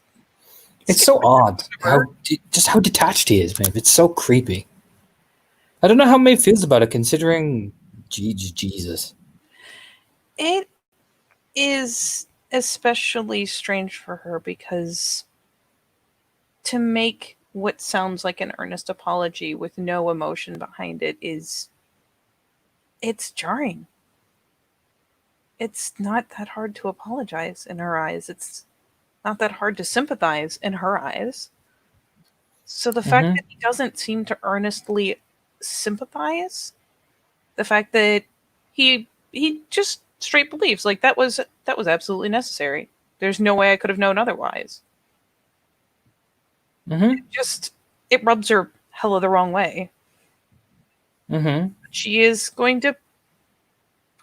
It's so odd how detached he is, Maeve. It's so creepy. I don't know how Maeve feels about it, considering Jesus. It is especially strange for her because to make what sounds like an earnest apology with no emotion behind it's jarring. It's not that hard to apologize in her eyes. It's not that hard to sympathize in her eyes. So the fact that he doesn't seem to earnestly sympathize, the fact that he just straight believes like that was absolutely necessary. There's no way I could have known otherwise. It rubs her hella the wrong way. She is going to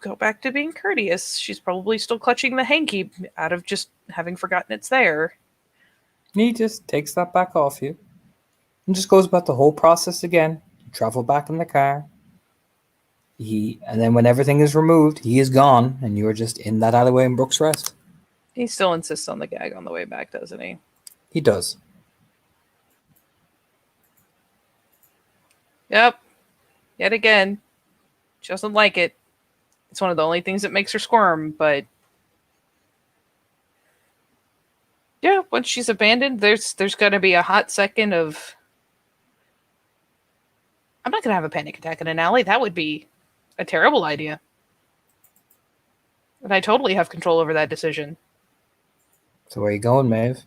go back to being courteous. She's probably still clutching the hanky out of just having forgotten it's there. He just takes that back off you and just goes about the whole process again. You travel back in the car. And then when everything is removed, he is gone, and you are just in that alleyway in Brooks Rest. He still insists on the gag on the way back, doesn't he? He does. Yep. Yet again. She doesn't like it. It's one of the only things that makes her squirm, but yeah, once she's abandoned, there's gonna be a hot second of I'm not going to have a panic attack in an alley. That would be a terrible idea. And I totally have control over that decision. So where are you going, Maeve?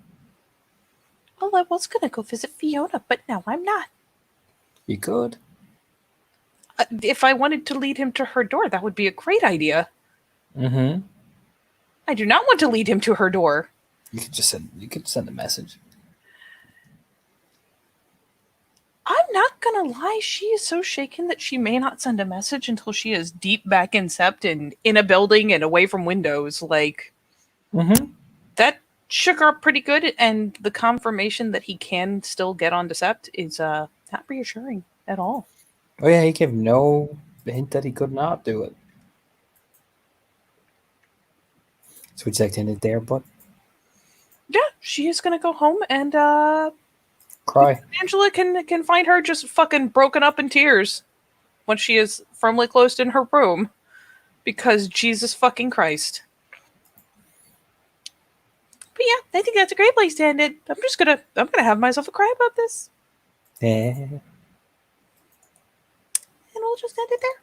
Well, I was going to go visit Fiona, but now I'm not. You could. If I wanted to lead him to her door, that would be a great idea. Mm-hmm. I do not want to lead him to her door. You could send a message. I'm not gonna lie, she is so shaken that she may not send a message until she is deep back in Sept and in a building and away from windows. Like, Mm-hmm. that shook her up pretty good, and the confirmation that he can still get on Sept is not reassuring at all. Oh yeah, he gave no hint that he could not do it. So would you like to end it there, but Yeah, she is gonna go home, and cry. Angela can find her just fucking broken up in tears when she is firmly closed in her room, because Jesus fucking Christ. But yeah, I think that's a great place to end it. I'm gonna have myself a cry about this, Yeah. and we'll just end it there.